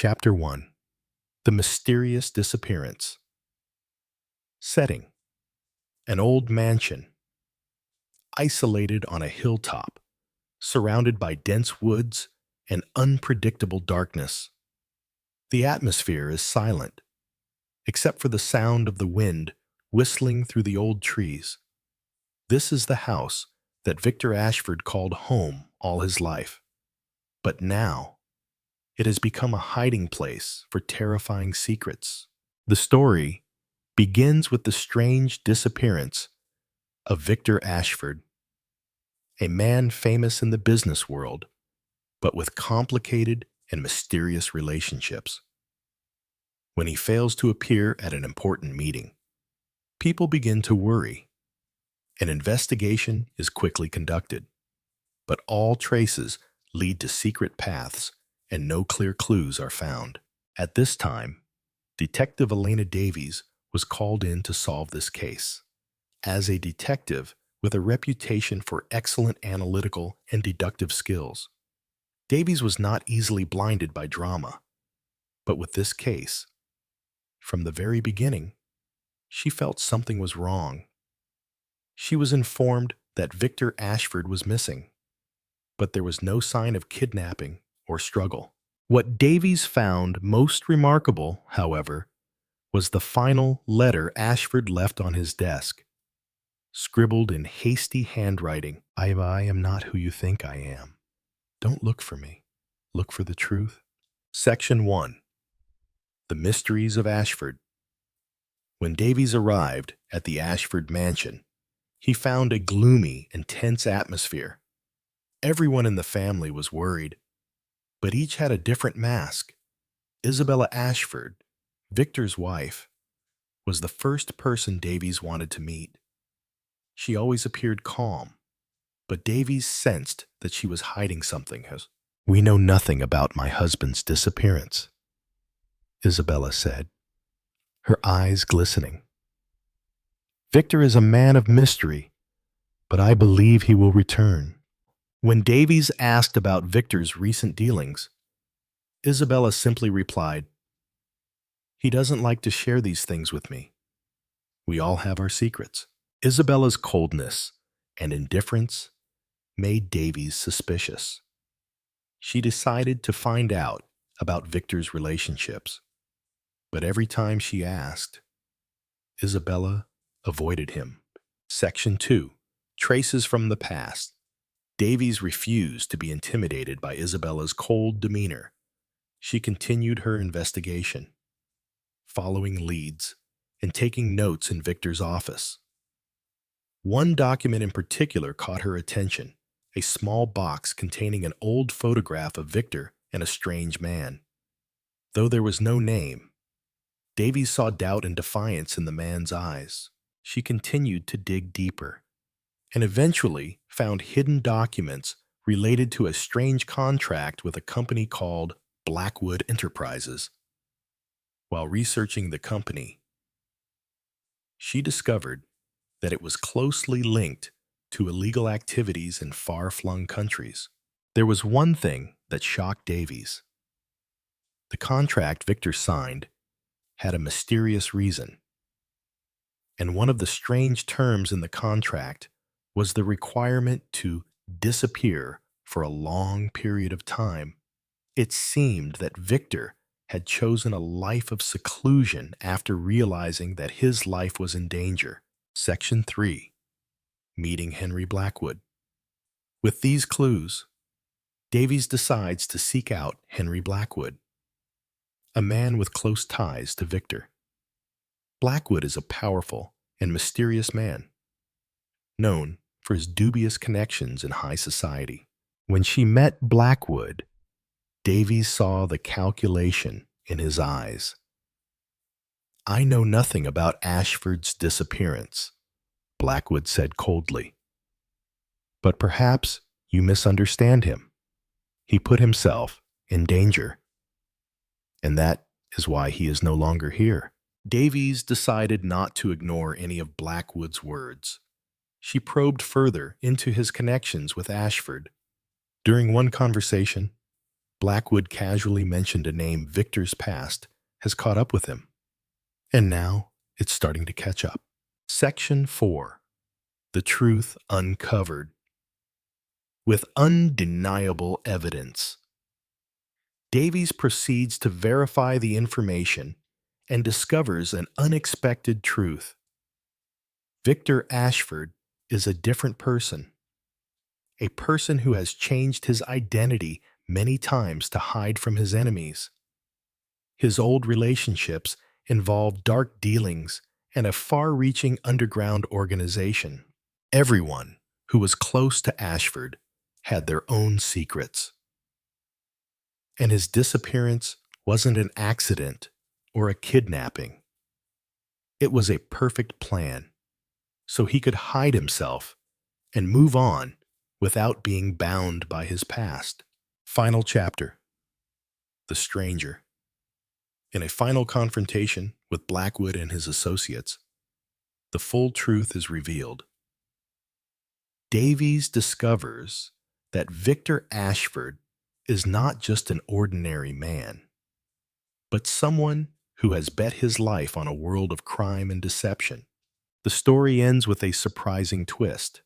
Chapter 1. The Mysterious Disappearance. Setting: an old mansion, isolated on a hilltop, surrounded by dense woods and unpredictable darkness. The atmosphere is silent, except for the sound of the wind whistling through the old trees. This is the house that Victor Ashford called home all his life. But now, it has become a hiding place for terrifying secrets. The story begins with the strange disappearance of Victor Ashford, a man famous in the business world, but with complicated and mysterious relationships. When he fails to appear at an important meeting, people begin to worry. An investigation is quickly conducted, but all traces lead to secret paths and no clear clues are found. At this time, Detective Elena Davies was called in to solve this case. As a detective with a reputation for excellent analytical and deductive skills, Davies was not easily blinded by drama. But with this case, from the very beginning, she felt something was wrong. She was informed that Victor Ashford was missing, but there was no sign of kidnapping or struggle. What Davies found most remarkable, however, was the final letter Ashford left on his desk. Scribbled in hasty handwriting, I am not who you think I am. Don't look for me. Look for the truth. Section 1. The Mysteries of Ashford. When Davies arrived at the Ashford mansion, he found a gloomy and tense atmosphere. Everyone in the family was worried, but each had a different mask. Isabella Ashford, Victor's wife, was the first person Davies wanted to meet. She always appeared calm, but Davies sensed that she was hiding something. We know nothing about my husband's disappearance, Isabella said, her eyes glistening. Victor is a man of mystery, but I believe he will return. When Davies asked about Victor's recent dealings, Isabella simply replied, He doesn't like to share these things with me. We all have our secrets. Isabella's coldness and indifference made Davies suspicious. She decided to find out about Victor's relationships, but every time she asked, Isabella avoided him. Section 2. Traces from the past. Davies refused to be intimidated by Isabella's cold demeanor. She continued her investigation, following leads and taking notes in Victor's office. One document in particular caught her attention, a small box containing an old photograph of Victor and a strange man. Though there was no name, Davies saw doubt and defiance in the man's eyes. She continued to dig deeper, and eventually found hidden documents related to a strange contract with a company called Blackwood Enterprises. While researching the company, she discovered that it was closely linked to illegal activities in far-flung countries. There was one thing that shocked Davies. The contract Victor signed had a mysterious reason, and one of the strange terms in the contract was the requirement to disappear for a long period of time. It seemed that Victor had chosen a life of seclusion after realizing that his life was in danger. Section 3. Meeting Henry Blackwood. With these clues, Davies decides to seek out Henry Blackwood, a man with close ties to Victor. Blackwood is a powerful and mysterious man, known for his dubious connections in high society. When she met Blackwood, Davies saw the calculation in his eyes. I know nothing about Ashford's disappearance, Blackwood said coldly. But perhaps you misunderstand him. He put himself in danger, and that is why he is no longer here. Davies decided not to ignore any of Blackwood's words. She probed further into his connections with Ashford. During one conversation, Blackwood casually mentioned a name Victor's past has caught up with him, and now it's starting to catch up. Section 4. The Truth Uncovered. With undeniable evidence, Davies proceeds to verify the information and discovers an unexpected truth. Victor Ashford is a different person, a person who has changed his identity many times to hide from his enemies. His old relationships involved dark dealings and a far-reaching underground organization. Everyone who was close to Ashford had their own secrets. And his disappearance wasn't an accident or a kidnapping. It was a perfect plan, so he could hide himself and move on without being bound by his past. Final chapter. The Stranger. In a final confrontation with Blackwood and his associates, the full truth is revealed. Davies discovers that Victor Ashford is not just an ordinary man, but someone who has bet his life on a world of crime and deception. The story ends with a surprising twist,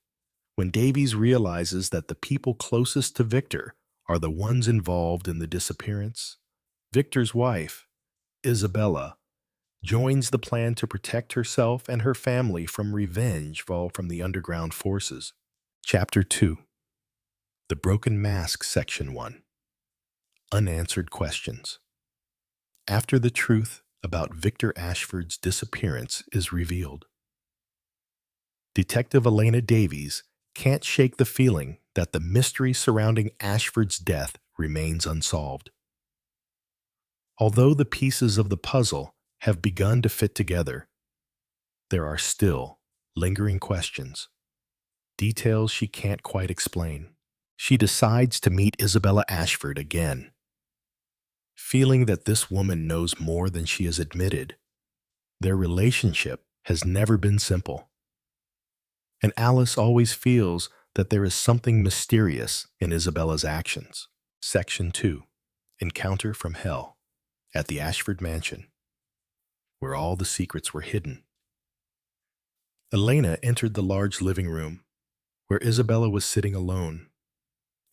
when Davies realizes that the people closest to Victor are the ones involved in the disappearance. Victor's wife, Isabella, joins the plan to protect herself and her family from revenge from the underground forces. Chapter 2. The Broken Mask, Section 1. Unanswered Questions. After the truth about Victor Ashford's disappearance is revealed, Detective Elena Davies can't shake the feeling that the mystery surrounding Ashford's death remains unsolved. Although the pieces of the puzzle have begun to fit together, there are still lingering questions, details she can't quite explain. She decides to meet Isabella Ashford again. Feeling that this woman knows more than she has admitted, their relationship has never been simple. And Alice always feels that there is something mysterious in Isabella's actions. Section 2. Encounter from Hell at the Ashford Mansion, where all the secrets were hidden. Elena entered the large living room, where Isabella was sitting alone.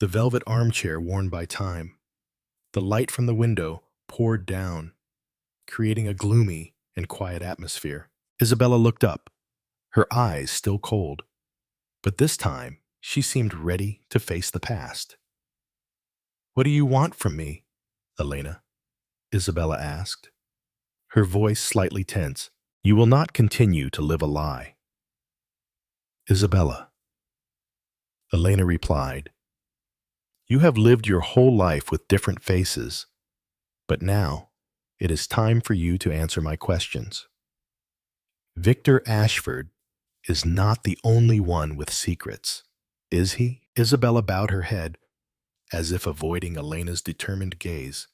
The velvet armchair worn by time, the light from the window poured down, creating a gloomy and quiet atmosphere. Isabella looked up, her eyes still cold, but this time she seemed ready to face the past. "What do you want from me, Elena?" Isabella asked, her voice slightly tense. "You will not continue to live a lie." "Isabella," Elena replied, "you have lived your whole life with different faces, but now it is time for you to answer my questions. Victor Ashford is not the only one with secrets, is he?" Isabella bowed her head, as if avoiding Elena's determined gaze.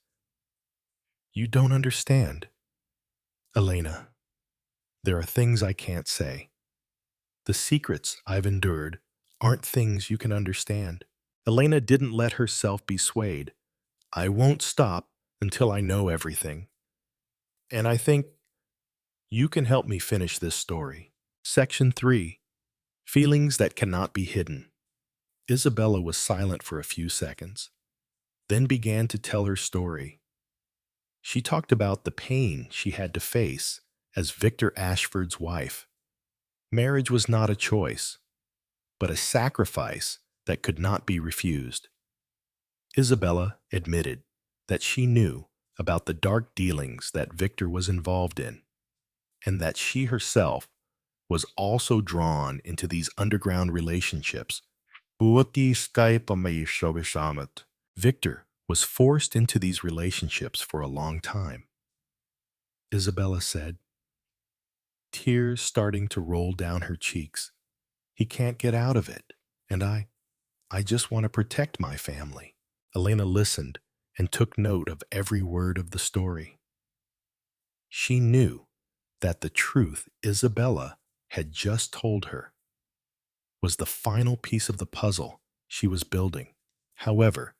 "You don't understand. Elena, there are things I can't say. The secrets I've endured aren't things you can understand." Elena didn't let herself be swayed. "I won't stop until I know everything. And I think you can help me finish this story." Section 3. Feelings that cannot be hidden. Isabella was silent for a few seconds, then began to tell her story. She talked about the pain she had to face as Victor Ashford's wife. Marriage was not a choice, but a sacrifice that could not be refused. Isabella admitted that she knew about the dark dealings that Victor was involved in, and that she herself was also drawn into these underground relationships. Victor was forced into these relationships for a long time, Isabella said, tears starting to roll down her cheeks. "He can't get out of it, and I just want to protect my family." Elena listened and took note of every word of the story. She knew that the truth Isabella had just told her was the final piece of the puzzle she was building. However,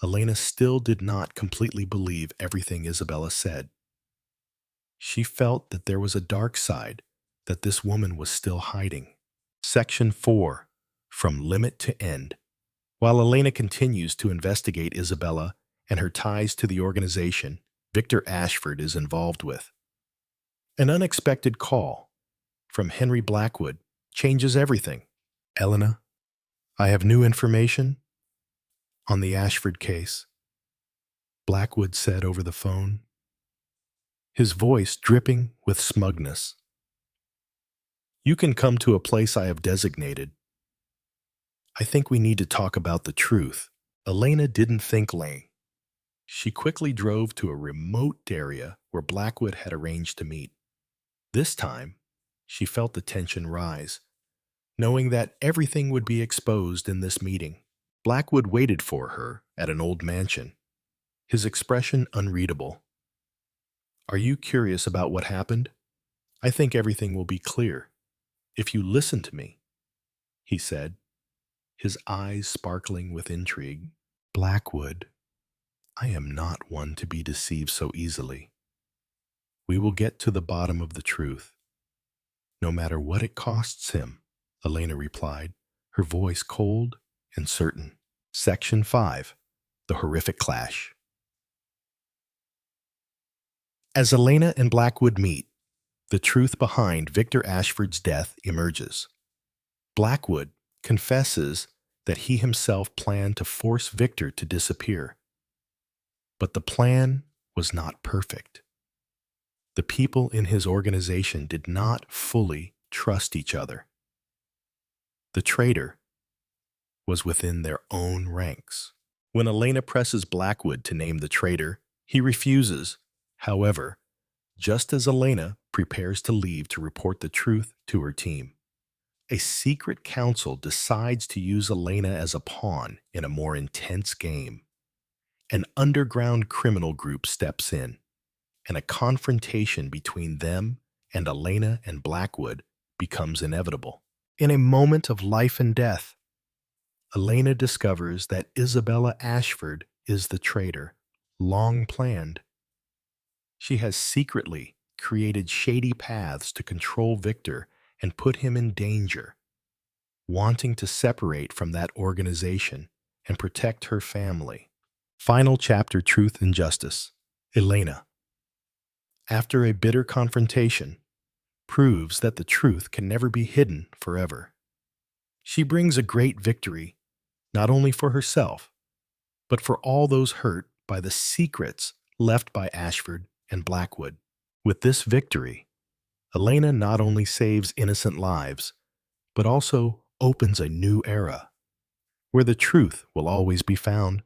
Elena still did not completely believe everything Isabella said. She felt that there was a dark side that this woman was still hiding. Section 4. From Limit to End. While Elena continues to investigate Isabella and her ties to the organization Victor Ashford is involved with, an unexpected call from Henry Blackwood changes everything. Elena, I have new information on the Ashford case, Blackwood said over the phone, his voice dripping with smugness. You can come to a place I have designated. I think we need to talk about the truth. Elena didn't think long. She quickly drove to a remote area where Blackwood had arranged to meet. This time, she felt the tension rise, knowing that everything would be exposed in this meeting. Blackwood waited for her at an old mansion, his expression unreadable. Are you curious about what happened? I think everything will be clear if you listen to me, he said, his eyes sparkling with intrigue. Blackwood, I am not one to be deceived so easily. We will get to the bottom of the truth, no matter what it costs him, Elena replied, her voice cold and certain. Section 5. The Horrific Clash. As Elena and Blackwood meet, the truth behind Victor Ashford's death emerges. Blackwood confesses that he himself planned to force Victor to disappear. But the plan was not perfect. The people in his organization did not fully trust each other. The traitor was within their own ranks. When Elena presses Blackwood to name the traitor, he refuses. However, just as Elena prepares to leave to report the truth to her team, a secret council decides to use Elena as a pawn in a more intense game. An underground criminal group steps in, and a confrontation between them and Elena and Blackwood becomes inevitable. In a moment of life and death, Elena discovers that Isabella Ashford is the traitor, long planned. She has secretly created shady paths to control Victor and put him in danger, wanting to separate from that organization and protect her family. Final chapter, Truth and Justice. Elena, after a bitter confrontation, proves that the truth can never be hidden forever. She brings a great victory, not only for herself, but for all those hurt by the secrets left by Ashford and Blackwood. With this victory, Elena not only saves innocent lives, but also opens a new era, where the truth will always be found,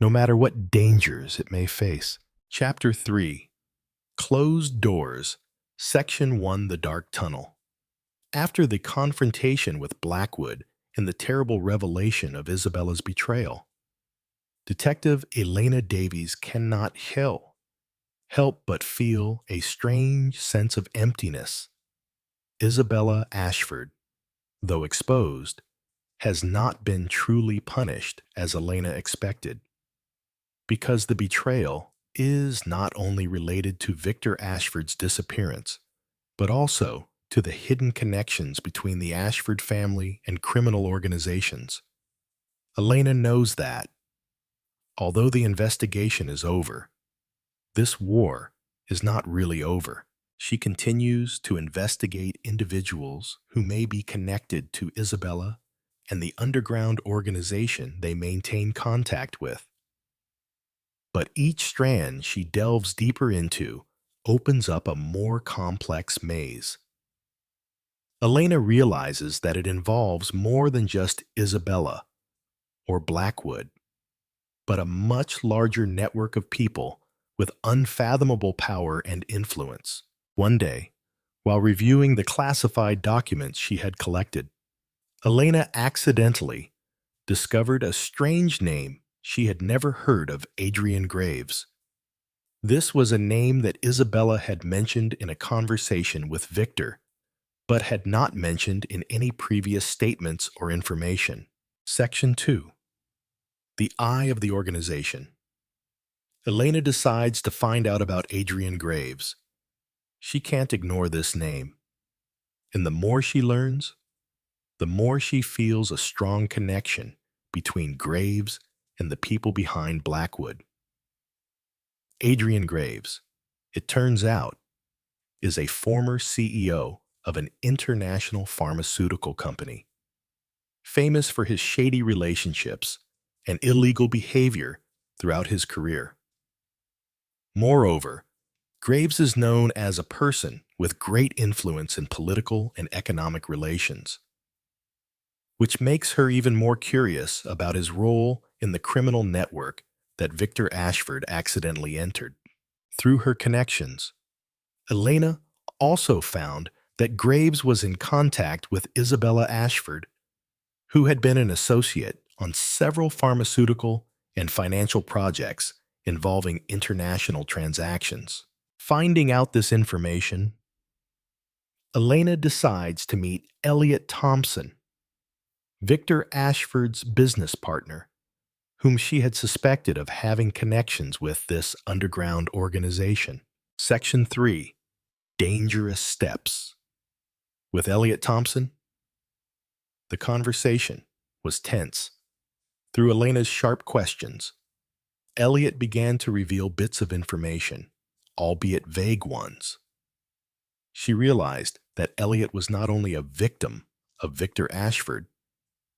no matter what dangers it may face. Chapter 3. Closed Doors. Section 1. The Dark Tunnel. After the confrontation with Blackwood and the terrible revelation of Isabella's betrayal, Detective Elena Davies cannot help but feel a strange sense of emptiness. Isabella Ashford, though exposed, has not been truly punished as Elena expected, because the betrayal is not only related to Victor Ashford's disappearance, but also to the hidden connections between the Ashford family and criminal organizations. Elena knows that, although the investigation is over, this war is not really over. She continues to investigate individuals who may be connected to Isabella and the underground organization they maintain contact with. But each strand she delves deeper into opens up a more complex maze. Elena realizes that it involves more than just Isabella or Blackwood, but a much larger network of people with unfathomable power and influence. One day, while reviewing the classified documents she had collected, Elena accidentally discovered a strange name she had never heard of: Adrian Graves. This was a name that Isabella had mentioned in a conversation with Victor, but had not mentioned in any previous statements or information. Section 2. The eye of the organization. Elena decides to find out about Adrian Graves. She can't ignore this name. And the more she learns, the more she feels a strong connection between Graves and the people behind Blackwood. Adrian Graves, it turns out, is a former CEO of an international pharmaceutical company, famous for his shady relationships and illegal behavior throughout his career. Moreover, Graves is known as a person with great influence in political and economic relations, which makes her even more curious about his role in the criminal network that Victor Ashford accidentally entered. Through her connections, Elena also found that Graves was in contact with Isabella Ashford, who had been an associate on several pharmaceutical and financial projects involving international transactions. Finding out this information, Elena decides to meet Elliot Thompson, Victor Ashford's business partner, whom she had suspected of having connections with this underground organization. Section 3. Dangerous Steps. With Elliot Thompson, the conversation was tense. Through Elena's sharp questions, Elliot began to reveal bits of information, albeit vague ones. She realized that Elliot was not only a victim of Victor Ashford,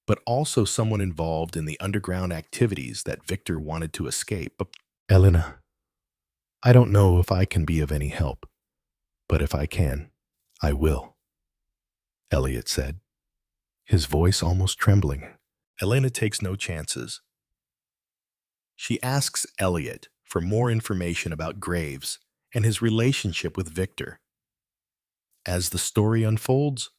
but also someone involved in the underground activities that Victor wanted to escape. Elena, I don't know if I can be of any help, but if I can, I will, Elliot said, his voice almost trembling. Elena takes no chances. She asks Elliot for more information about Graves and his relationship with Victor. As the story unfolds,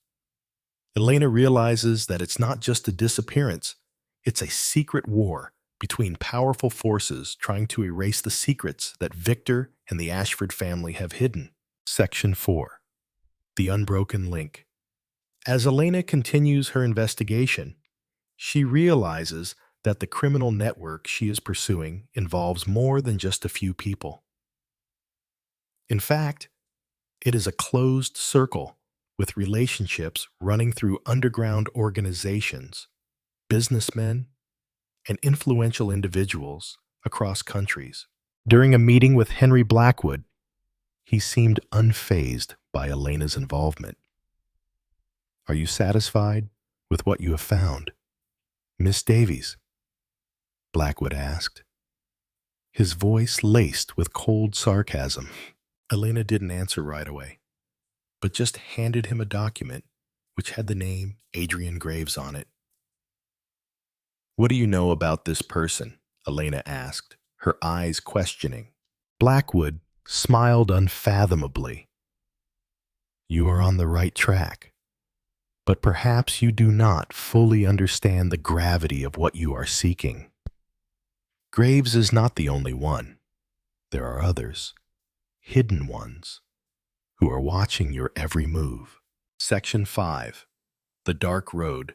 Elena realizes that it's not just a disappearance, it's a secret war between powerful forces trying to erase the secrets that Victor and the Ashford family have hidden. Section 4. The Unbroken Link. As Elena continues her investigation, she realizes that the criminal network she is pursuing involves more than just a few people. In fact, it is a closed circle with relationships running through underground organizations, businessmen, and influential individuals across countries. During a meeting with Henry Blackwood, he seemed unfazed by Elena's involvement. Are you satisfied with what you have found, Miss Davies? Blackwood asked, his voice laced with cold sarcasm. Elena didn't answer right away, but just handed him a document which had the name Adrian Graves on it. What do you know about this person? Elena asked, her eyes questioning. Blackwood smiled unfathomably. You are on the right track, but perhaps you do not fully understand the gravity of what you are seeking. Graves is not the only one. There are others, hidden ones, who are watching your every move. Section 5. The Dark Road.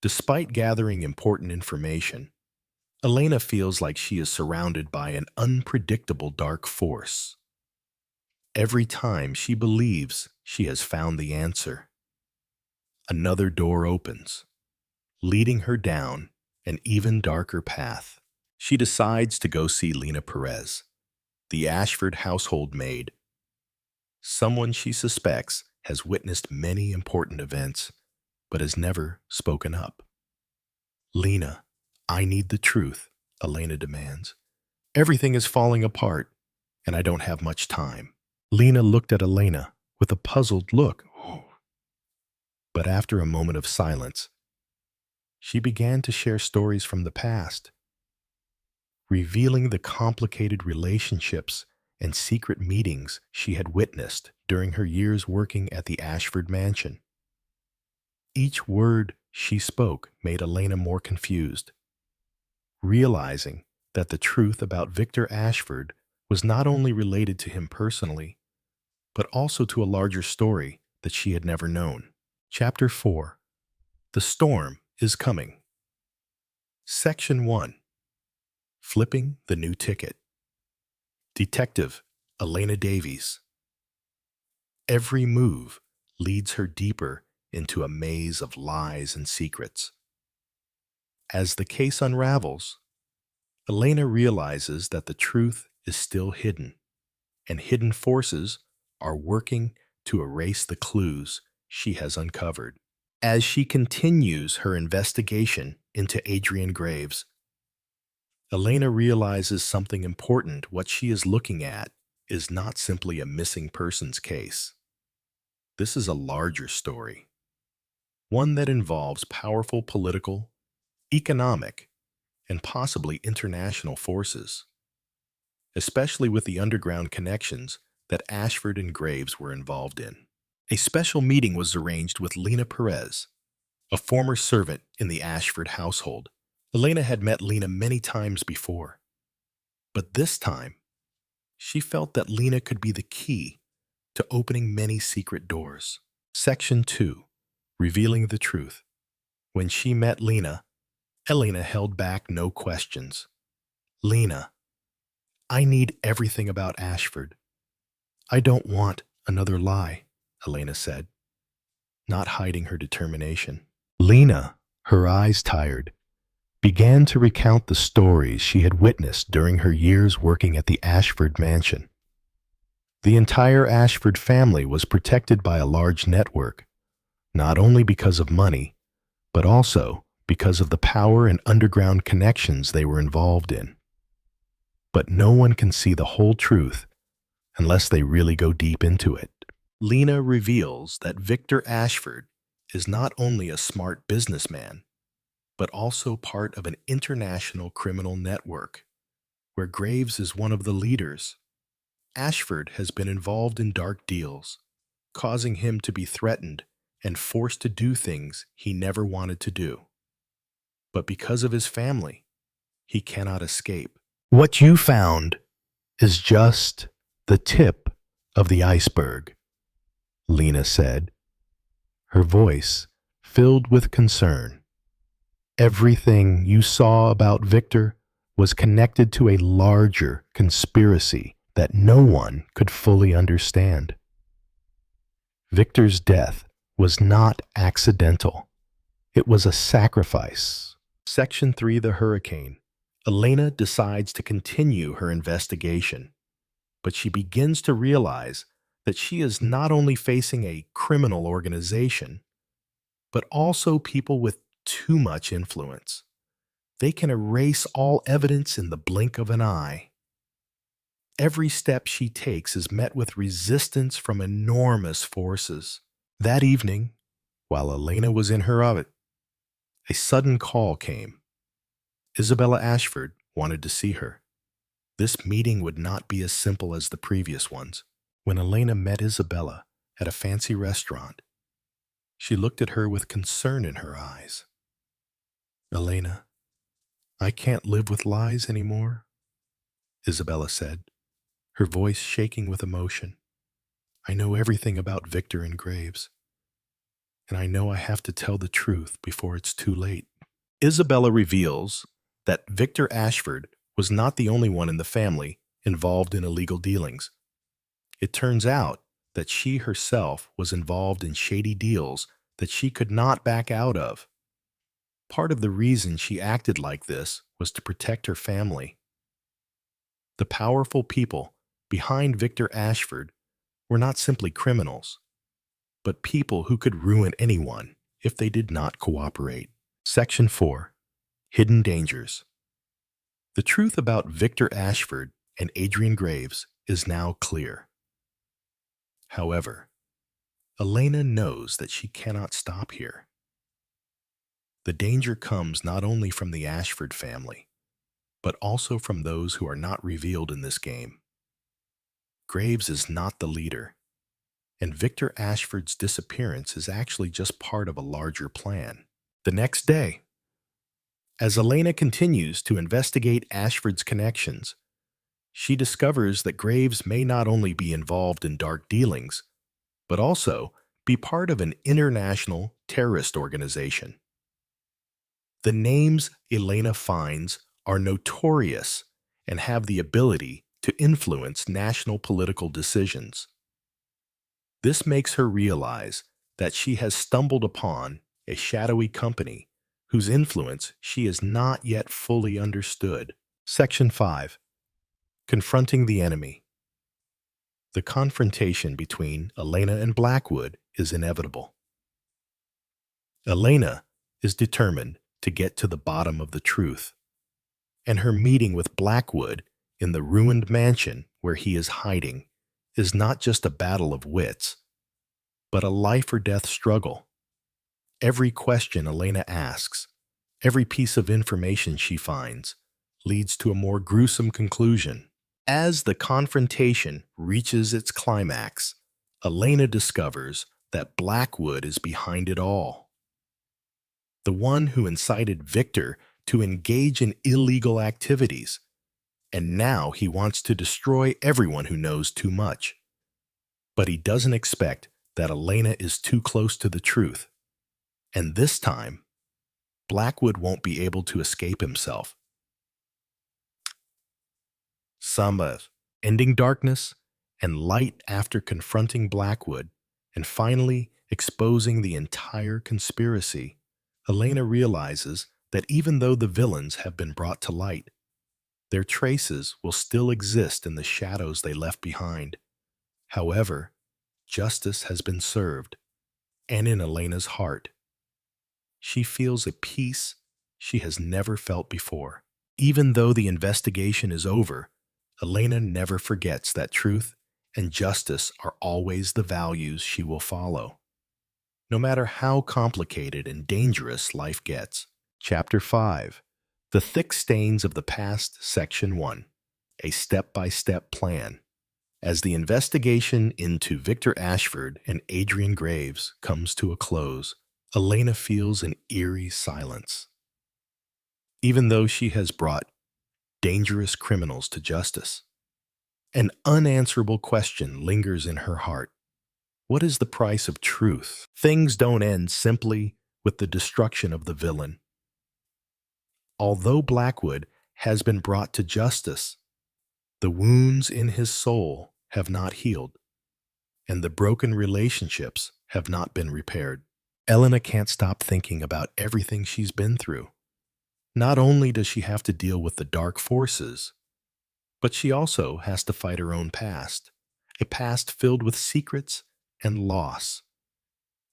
Despite gathering important information, Elena feels like she is surrounded by an unpredictable dark force. Every time she believes she has found the answer, another door opens, leading her down an even darker path. She decides to go see Lena Perez, the Ashford household maid, someone she suspects has witnessed many important events but has never spoken up. Lena, I need the truth, Elena demands. Everything is falling apart, and I don't have much time. Lena looked at Elena with a puzzled look. But after a moment of silence, she began to share stories from the past, revealing the complicated relationships and secret meetings she had witnessed during her years working at the Ashford mansion. Each word she spoke made Elena more confused, realizing that the truth about Victor Ashford was not only related to him personally, but also to a larger story that she had never known. Chapter 4. The Storm is Coming. Section 1. Flipping the new ticket. Detective Elena Davies. Every move leads her deeper into a maze of lies and secrets. As the case unravels, Elena realizes that the truth is still hidden, and hidden forces are working to erase the clues she has uncovered. As she continues her investigation into Adrian Graves, Elena realizes something important. What she is looking at is not simply a missing persons case. This is a larger story, one that involves powerful political, economic, and possibly international forces, especially with the underground connections that Ashford and Graves were involved in. A special meeting was arranged with Lena Perez, a former servant in the Ashford household. Elena had met Lena many times before, but this time, she felt that Lena could be the key to opening many secret doors. Section 2. Revealing the truth. When she met Lena, Elena held back no questions. Lena, I need everything about Ashford. I don't want another lie, Elena said, not hiding her determination. Lena, her eyes tired, began to recount the stories she had witnessed during her years working at the Ashford mansion. The entire Ashford family was protected by a large network, not only because of money, but also because of the power and underground connections they were involved in. But no one can see the whole truth unless they really go deep into it. Lena reveals that Victor Ashford is not only a smart businessman, but also part of an international criminal network, where Graves is one of the leaders. Ashford has been involved in dark deals, causing him to be threatened and forced to do things he never wanted to do. But because of his family, he cannot escape. What you found is just the tip of the iceberg, Lena said, her voice filled with concern. Everything you saw about Victor was connected to a larger conspiracy that no one could fully understand. Victor's death was not accidental. It was a sacrifice. Section 3. The Hurricane. Elena decides to continue her investigation, but she begins to realize that she is not only facing a criminal organization, but also people with too much influence. They can erase all evidence in the blink of an eye. Every step she takes is met with resistance from enormous forces. That evening, while Elena was in her oven, a sudden call came. Isabella Ashford wanted to see her. This meeting would not be as simple as the previous ones. When Elena met Isabella at a fancy restaurant, she looked at her with concern in her eyes. Elena, I can't live with lies anymore, Isabella said, her voice shaking with emotion. I know everything about Victor and Graves, and I know I have to tell the truth before it's too late. Isabella reveals that Victor Ashford was not the only one in the family involved in illegal dealings. It turns out that she herself was involved in shady deals that she could not back out of. Part of the reason she acted like this was to protect her family. The powerful people behind Victor Ashford were not simply criminals, but people who could ruin anyone if they did not cooperate. Section 4. Hidden Dangers. The truth about Victor Ashford and Adrian Graves is now clear. However, Elena knows that she cannot stop here. The danger comes not only from the Ashford family, but also from those who are not revealed in this game. Graves is not the leader, and Victor Ashford's disappearance is actually just part of a larger plan. The next day, as Elena continues to investigate Ashford's connections, she discovers that Graves may not only be involved in dark dealings, but also be part of an international terrorist organization. The names Elena finds are notorious and have the ability to influence national political decisions. This makes her realize that she has stumbled upon a shadowy company whose influence she has not yet fully understood. Section 5. Confronting the enemy. The confrontation between Elena and Blackwood is inevitable. Elena is determined to get to the bottom of the truth, and her meeting with Blackwood in the ruined mansion where he is hiding is not just a battle of wits, but a life-or-death struggle. Every question Elena asks, every piece of information she finds, leads to a more gruesome conclusion. As the confrontation reaches its climax, Elena discovers that Blackwood is behind it all. The one who incited Victor to engage in illegal activities, and now he wants to destroy everyone who knows too much. But he doesn't expect that Elena is too close to the truth, and this time, Blackwood won't be able to escape himself. Some of ending darkness and light after confronting Blackwood and finally exposing the entire conspiracy, Elena realizes that even though the villains have been brought to light, their traces will still exist in the shadows they left behind. However, justice has been served, and in Elena's heart, she feels a peace she has never felt before. Even though the investigation is over, Elena never forgets that truth and justice are always the values she will follow, no matter how complicated and dangerous life gets. Chapter 5. The Thick Stains of the Past, Section 1. A Step-by-Step Plan. As the investigation into Victor Ashford and Adrian Graves comes to a close, Elena feels an eerie silence. Even though she has brought dangerous criminals to justice, an unanswerable question lingers in her heart. What is the price of truth? Things don't end simply with the destruction of the villain. Although Blackwood has been brought to justice, the wounds in his soul have not healed, and the broken relationships have not been repaired. Elena can't stop thinking about everything she's been through. Not only does she have to deal with the dark forces, but she also has to fight her own past, a past filled with secrets and loss.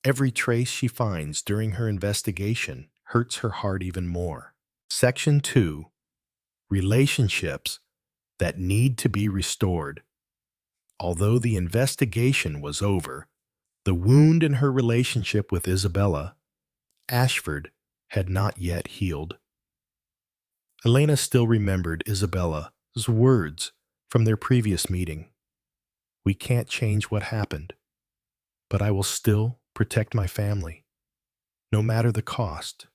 Every trace she finds during her investigation hurts her heart even more. Section 2. Relationships that need to be restored. Although the investigation was over, the wound in her relationship with Isabella Ashford had not yet healed. Elena still remembered Isabella's words from their previous meeting. "We can't change what happened, but I will still protect my family, no matter the cost."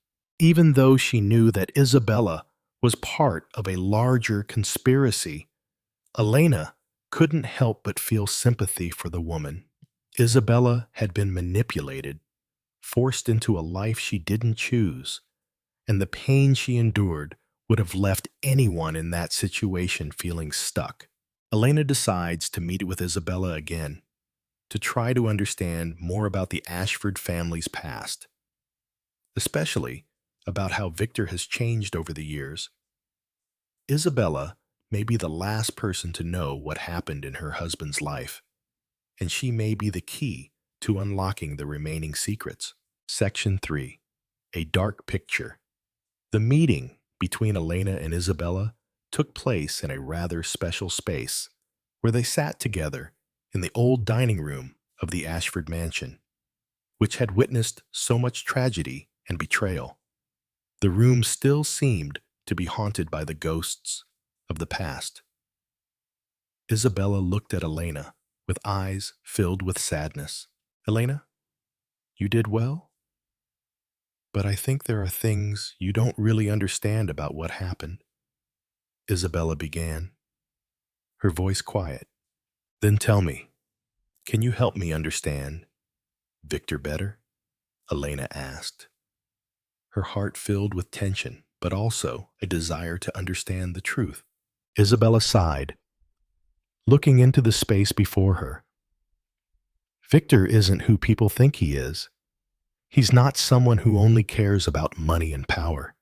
Even though she knew that Isabella was part of a larger conspiracy, Elena couldn't help but feel sympathy for the woman. Isabella had been manipulated, forced into a life she didn't choose, and the pain she endured would have left anyone in that situation feeling stuck. Elena decides to meet with Isabella again to try to understand more about the Ashford family's past, especially about how Victor has changed over the years. Isabella may be the last person to know what happened in her husband's life, and she may be the key to unlocking the remaining secrets. Section 3. A Dark Picture. The meeting between Elena and Isabella took place in a rather special space, where they sat together in the old dining room of the Ashford mansion, which had witnessed so much tragedy and betrayal. The room still seemed to be haunted by the ghosts of the past. Isabella looked at Elena with eyes filled with sadness. "Elena, you did well, but I think there are things you don't really understand about what happened," Isabella began, her voice quiet. "Then tell me, can you help me understand Victor better?" Elena asked, her heart filled with tension. but also a desire to understand the truth. Isabella sighed, looking into the space before her. Victor isn't who people think he is. He's not someone who only cares about money and power.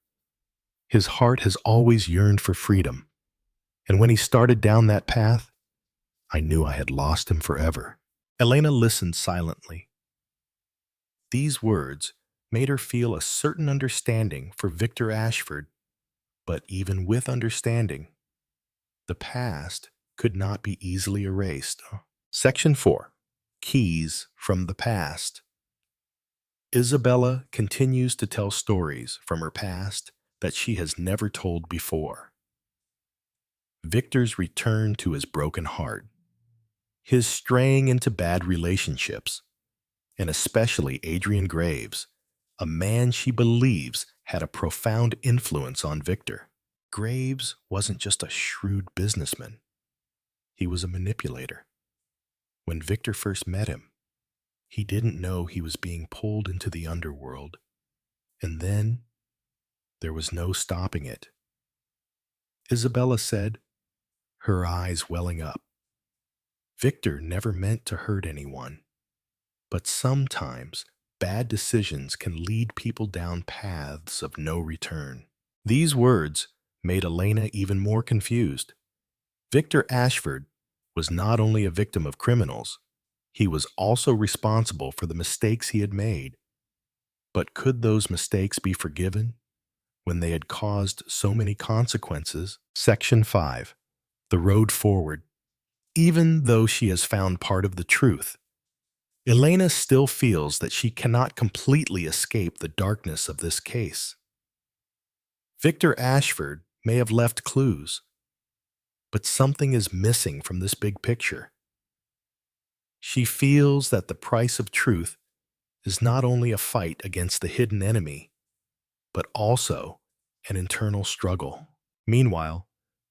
His heart has always yearned for freedom, and when he started down that path, I knew I had lost him forever. Elena listened silently. These words made her feel a certain understanding for Victor Ashford, but even with understanding, the past could not be easily erased. Section 4. Keys from the Past. Isabella continues to tell stories from her past that she has never told before. Victor's return to his broken heart, his straying into bad relationships, and especially Adrian Graves, a man she believes had a profound influence on Victor. Graves wasn't just a shrewd businessman. He was a manipulator. When Victor first met him, he didn't know he was being pulled into the underworld, and then there was no stopping it. Isabella said, her eyes welling up, Victor never meant to hurt anyone, but sometimes bad decisions can lead people down paths of no return. These words made Elena even more confused. Victor Ashford was not only a victim of criminals, he was also responsible for the mistakes he had made. But could those mistakes be forgiven when they had caused so many consequences? Section 5. The Road Forward. Even though she has found part of the truth, Elena still feels that she cannot completely escape the darkness of this case. Victor Ashford may have left clues, but something is missing from this big picture. She feels that the price of truth is not only a fight against the hidden enemy, but also an internal struggle. Meanwhile,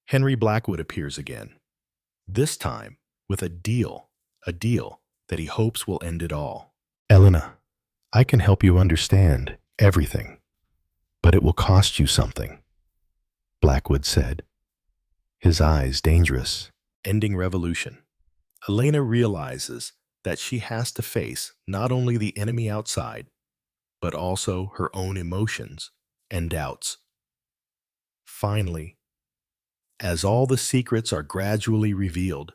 Henry Blackwood appears again, this time with a deal that he hopes will end it all. Elena, I can help you understand everything, but it will cost you something, Blackwood said, his eyes dangerous. Ending revolution. Elena realizes that she has to face not only the enemy outside, but also her own emotions and doubts. Finally, as all the secrets are gradually revealed,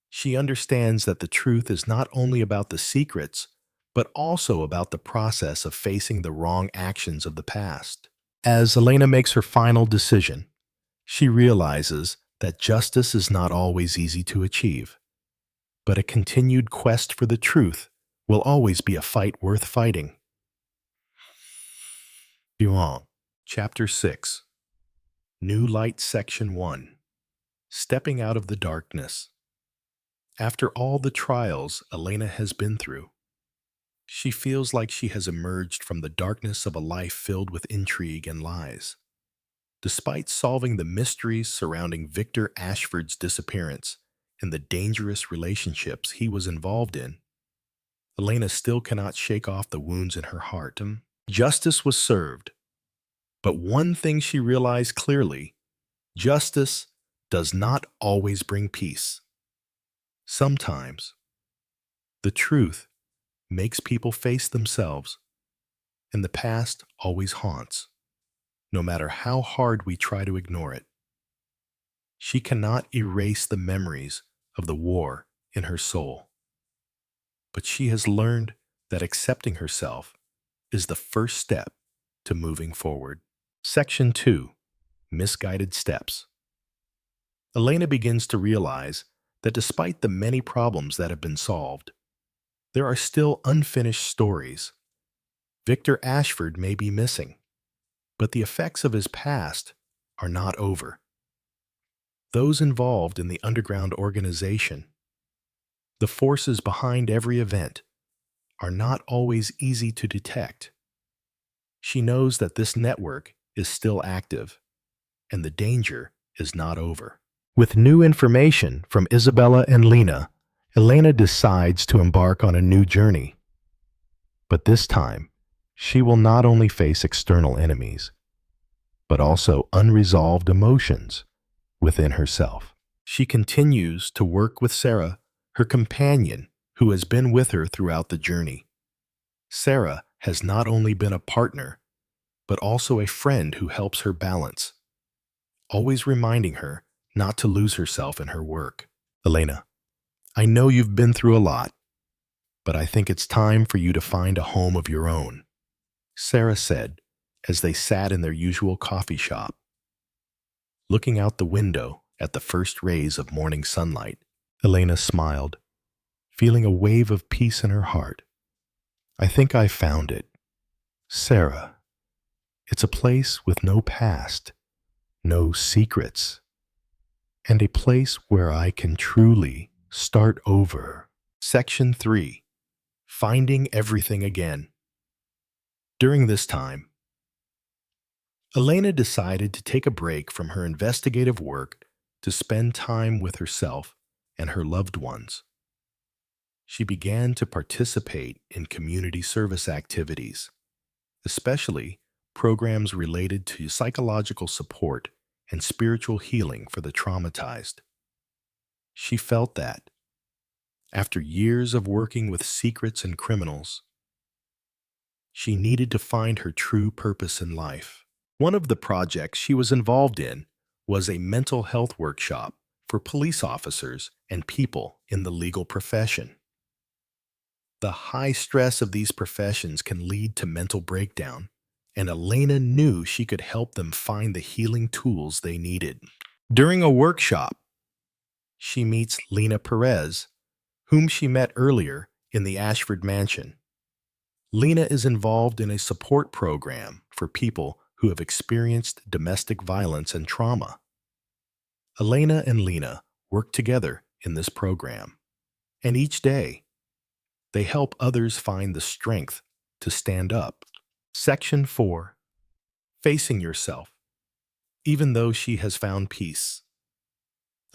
she understands that the truth is not only about the secrets, but also about the process of facing the wrong actions of the past. As Elena makes her final decision, she realizes that justice is not always easy to achieve, but a continued quest for the truth will always be a fight worth fighting. Chapter 6. New Light Section 1. Stepping out of the darkness. After all the trials Elena has been through, she feels like she has emerged from the darkness of a life filled with intrigue and lies. Despite solving the mysteries surrounding Victor Ashford's disappearance and the dangerous relationships he was involved in, Elena still cannot shake off the wounds in her heart. Justice was served, but one thing she realized clearly: justice does not always bring peace. Sometimes, the truth makes people face themselves, and the past always haunts, no matter how hard we try to ignore it. She cannot erase the memories of the war in her soul, but she has learned that accepting herself is the first step to moving forward. Section 2. Misguided Steps. Elena begins to realize that despite the many problems that have been solved, there are still unfinished stories. Victor Ashford may be missing, but the effects of his past are not over. Those involved in the underground organization, the forces behind every event, are not always easy to detect. She knows that this network is still active, and the danger is not over. With new information from Isabella and Lena, Elena decides to embark on a new journey. But this time, she will not only face external enemies, but also unresolved emotions within herself. She continues to work with Sarah, her companion, who has been with her throughout the journey. Sarah has not only been a partner, but also a friend who helps her balance, always reminding her not to lose herself in her work. Elena, I know you've been through a lot, but I think it's time for you to find a home of your own, Sarah said as they sat in their usual coffee shop, looking out the window at the first rays of morning sunlight. Elena smiled, feeling a wave of peace in her heart. I think I found it. Sarah, it's a place with no past, no secrets, and a place where I can truly start over. Section 3. Finding Everything Again. During this time, Elena decided to take a break from her investigative work to spend time with herself and her loved ones. She began to participate in community service activities, especially programs related to psychological support and spiritual healing for the traumatized. She felt that, after years of working with secrets and criminals, she needed to find her true purpose in life. One of the projects she was involved in was a mental health workshop for police officers and people in the legal profession. The high stress of these professions can lead to mental breakdown, and Elena knew she could help them find the healing tools they needed. During a workshop, she meets Lena Perez, whom she met earlier in the Ashford mansion. Lena is involved in a support program for people who have experienced domestic violence and trauma. Elena and Lena work together in this program, and each day, they help others find the strength to stand up. Section 4. Facing Yourself. Even though she has found peace,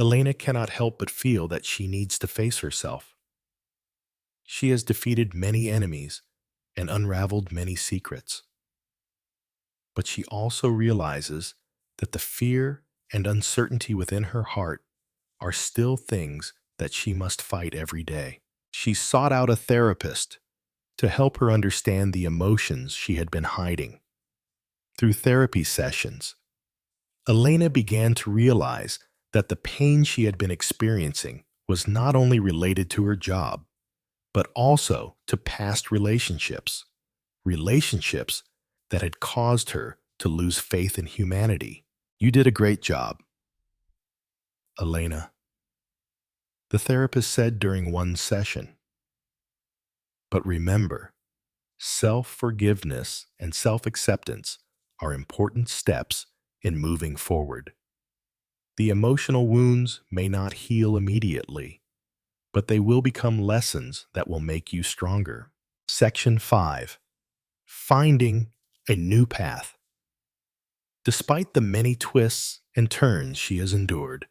Elena cannot help but feel that she needs to face herself. She has defeated many enemies and unraveled many secrets. But she also realizes that the fear and uncertainty within her heart are still things that she must fight every day. She sought out a therapist to help her understand the emotions she had been hiding. Through therapy sessions, Elena began to realize that the pain she had been experiencing was not only related to her job, but also to past relationships that had caused her to lose faith in humanity. You did a great job, Elena, the therapist said during one session. But remember, self-forgiveness and self-acceptance are important steps in moving forward. The emotional wounds may not heal immediately, but they will become lessons that will make you stronger. Section 5. Finding a New Path. Despite the many twists and turns she has endured,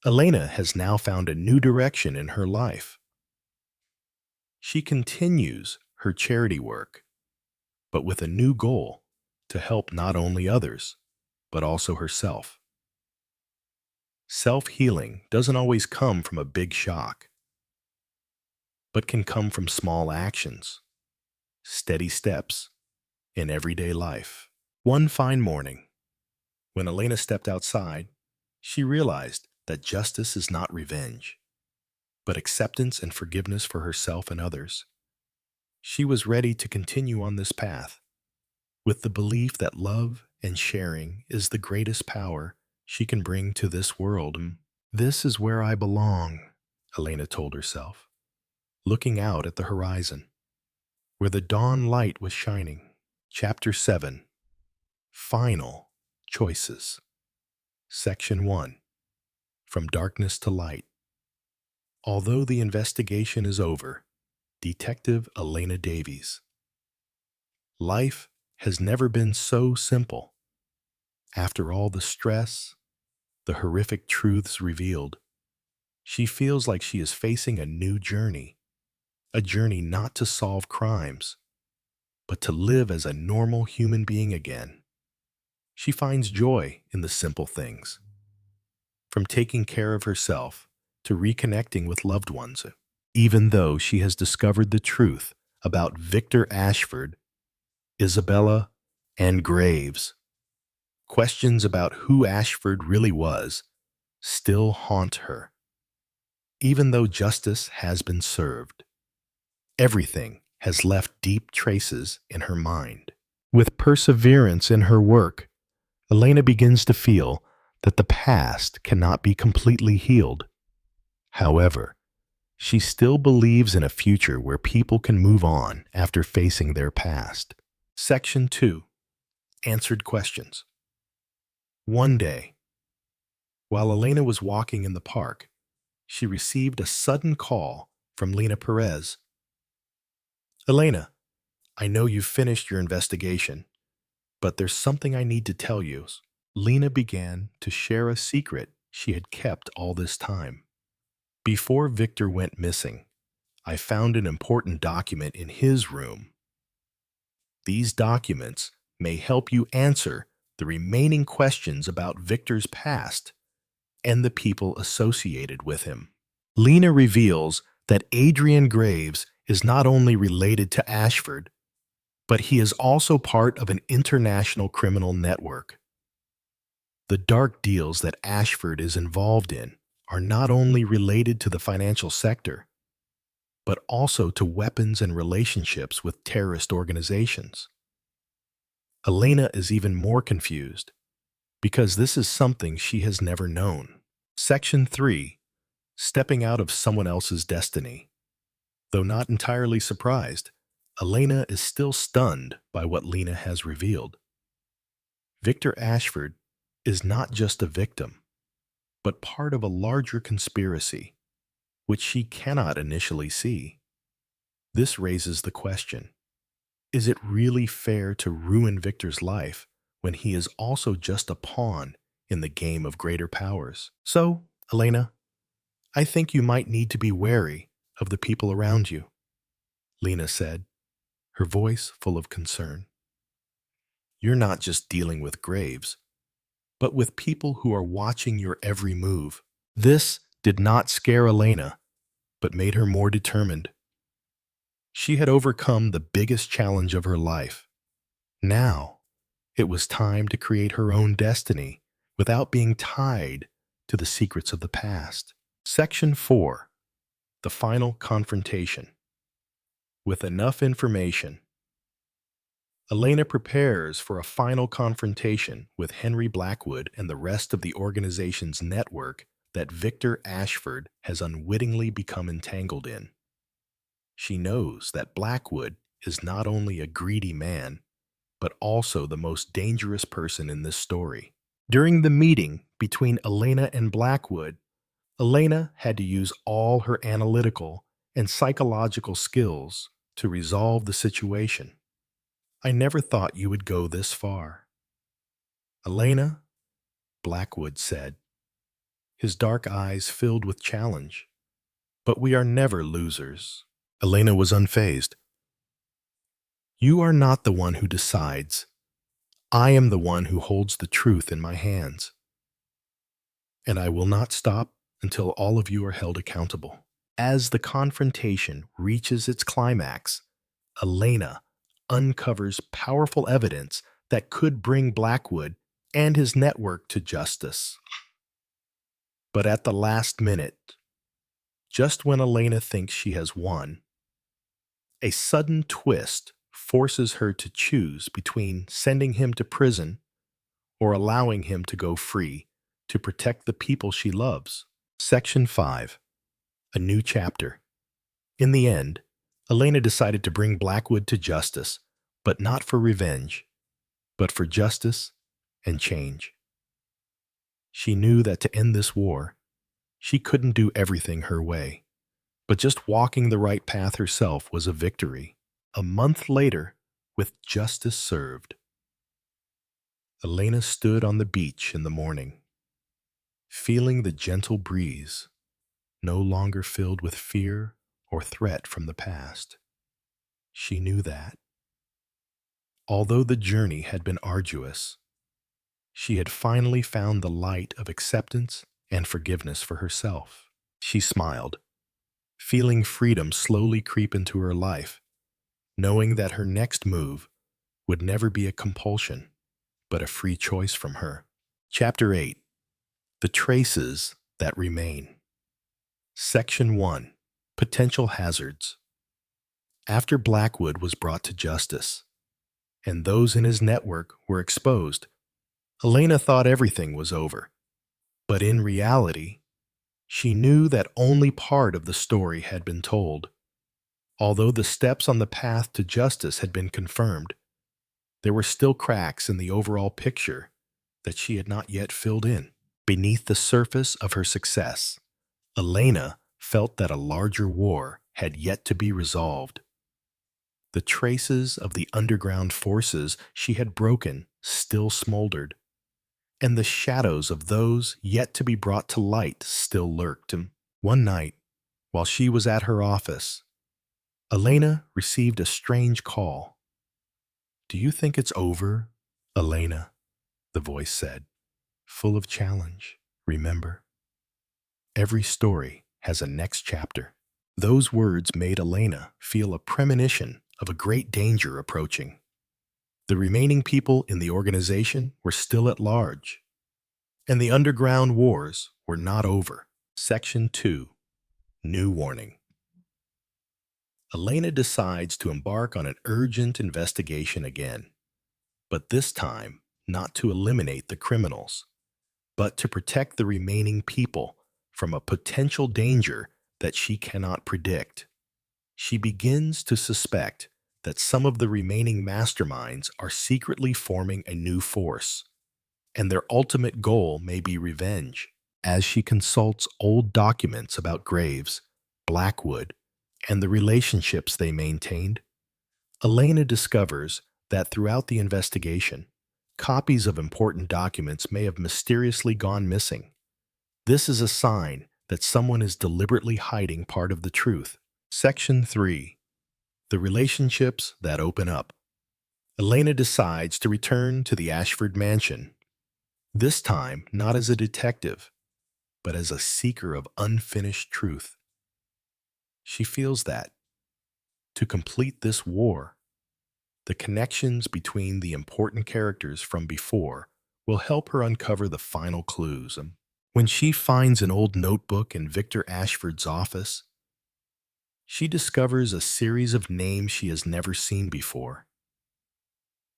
Elena has now found a new direction in her life. She continues her charity work, but with a new goal to help not only others, but also herself. Self-healing doesn't always come from a big shock, but can come from small actions, steady steps in everyday life. One fine morning, when Elena stepped outside, she realized that justice is not revenge, but acceptance and forgiveness for herself and others. She was ready to continue on this path, with the belief that love and sharing is the greatest power she can bring to this world. This is where I belong, Elena told herself, looking out at the horizon, where the dawn light was shining. Chapter 7. Final Choices. Section 1. From Darkness to Light. Although the investigation is over, Detective Elena Davies. Life has never been so simple. After all the stress, the horrific truths revealed, she feels like she is facing a new journey, a journey not to solve crimes, but to live as a normal human being again. She finds joy in the simple things, from taking care of herself to reconnecting with loved ones. Even though she has discovered the truth about Victor Ashford, Isabella, and Graves, questions about who Ashford really was still haunt her. Even though justice has been served, everything has left deep traces in her mind. With perseverance in her work, Elena begins to feel that the past cannot be completely healed. However, she still believes in a future where people can move on after facing their past. Section 2. Answered questions. One day, while Elena was walking in the park, she received a sudden call from Lena Perez. Elena, I know you've finished your investigation, but there's something I need to tell you. Lena began to share a secret she had kept all this time. Before Victor went missing, I found an important document in his room. These documents may help you answer the remaining questions about Victor's past and the people associated with him. Lena reveals that Adrian Graves is not only related to Ashford, but he is also part of an international criminal network. The dark deals that Ashford is involved in are not only related to the financial sector, but also to weapons and relationships with terrorist organizations. Elena is even more confused because this is something she has never known. Section 3. Stepping out of someone else's destiny. Though not entirely surprised, Elena is still stunned by what Lena has revealed. Victor Ashford is not just a victim, but part of a larger conspiracy, which she cannot initially see. This raises the question, is it really fair to ruin Victor's life when he is also just a pawn in the game of greater powers? So, Elena, I think you might need to be wary of the people around you, Lena said, her voice full of concern. You're not just dealing with Graves, but with people who are watching your every move. This did not scare Elena, but made her more determined. She had overcome the biggest challenge of her life. Now, it was time to create her own destiny without being tied to the secrets of the past. Section 4. The final confrontation. With enough information, Elena prepares for a final confrontation with Henry Blackwood and the rest of the organization's network that Victor Ashford has unwittingly become entangled in. She knows that Blackwood is not only a greedy man, but also the most dangerous person in this story. During the meeting between Elena and Blackwood, Elena had to use all her analytical and psychological skills to resolve the situation. I never thought you would go this far. Elena, Blackwood said, his dark eyes filled with challenge. But we are never losers. Elena was unfazed. You are not the one who decides. I am the one who holds the truth in my hands. And I will not stop until all of you are held accountable. As the confrontation reaches its climax, Elena uncovers powerful evidence that could bring Blackwood and his network to justice. But at the last minute, just when Elena thinks she has won, a sudden twist forces her to choose between sending him to prison or allowing him to go free to protect the people she loves. Section 5. A new chapter. In the end, Elena decided to bring Blackwood to justice, but not for revenge, but for justice and change. She knew that to end this war, she couldn't do everything her way, but just walking the right path herself was a victory. A month later, with justice served, Elena stood on the beach in the morning, feeling the gentle breeze, no longer filled with fear or threat from the past. She knew that, although the journey had been arduous, She had finally found the light of acceptance and forgiveness for herself. She smiled, feeling freedom slowly creep into her life, knowing that her next move would never be a compulsion, but a free choice from her. Chapter 8. The Traces That Remain. Section 1. Potential Hazards. After Blackwood was brought to justice, and those in his network were exposed, Elena thought everything was over. But in reality, she knew that only part of the story had been told. Although the steps on the path to justice had been confirmed, there were still cracks in the overall picture that she had not yet filled in. Beneath the surface of her success, Elena felt that a larger war had yet to be resolved. The traces of the underground forces she had broken still smoldered, and the shadows of those yet to be brought to light still lurked. One night, while she was at her office, Elena received a strange call. "Do you think it's over, Elena?" the voice said, full of challenge. "Remember, every story has a next chapter." Those words made Elena feel a premonition of a great danger approaching. The remaining people in the organization were still at large, and the underground wars were not over. Section 2. New Warning. Elena decides to embark on an urgent investigation again, but this time not to eliminate the criminals, but to protect the remaining people from a potential danger that she cannot predict. She begins to suspect that some of the remaining masterminds are secretly forming a new force, and their ultimate goal may be revenge. As she consults old documents about Graves, Blackwood, and the relationships they maintained, Elena discovers that throughout the investigation, copies of important documents may have mysteriously gone missing. This is a sign that someone is deliberately hiding part of the truth. Section 3. The Relationships That Open Up. Elena decides to return to the Ashford mansion, this time not as a detective, but as a seeker of unfinished truth. She feels that, to complete this war, the connections between the important characters from before will help her uncover the final clues. When she finds an old notebook in Victor Ashford's office, she discovers a series of names she has never seen before.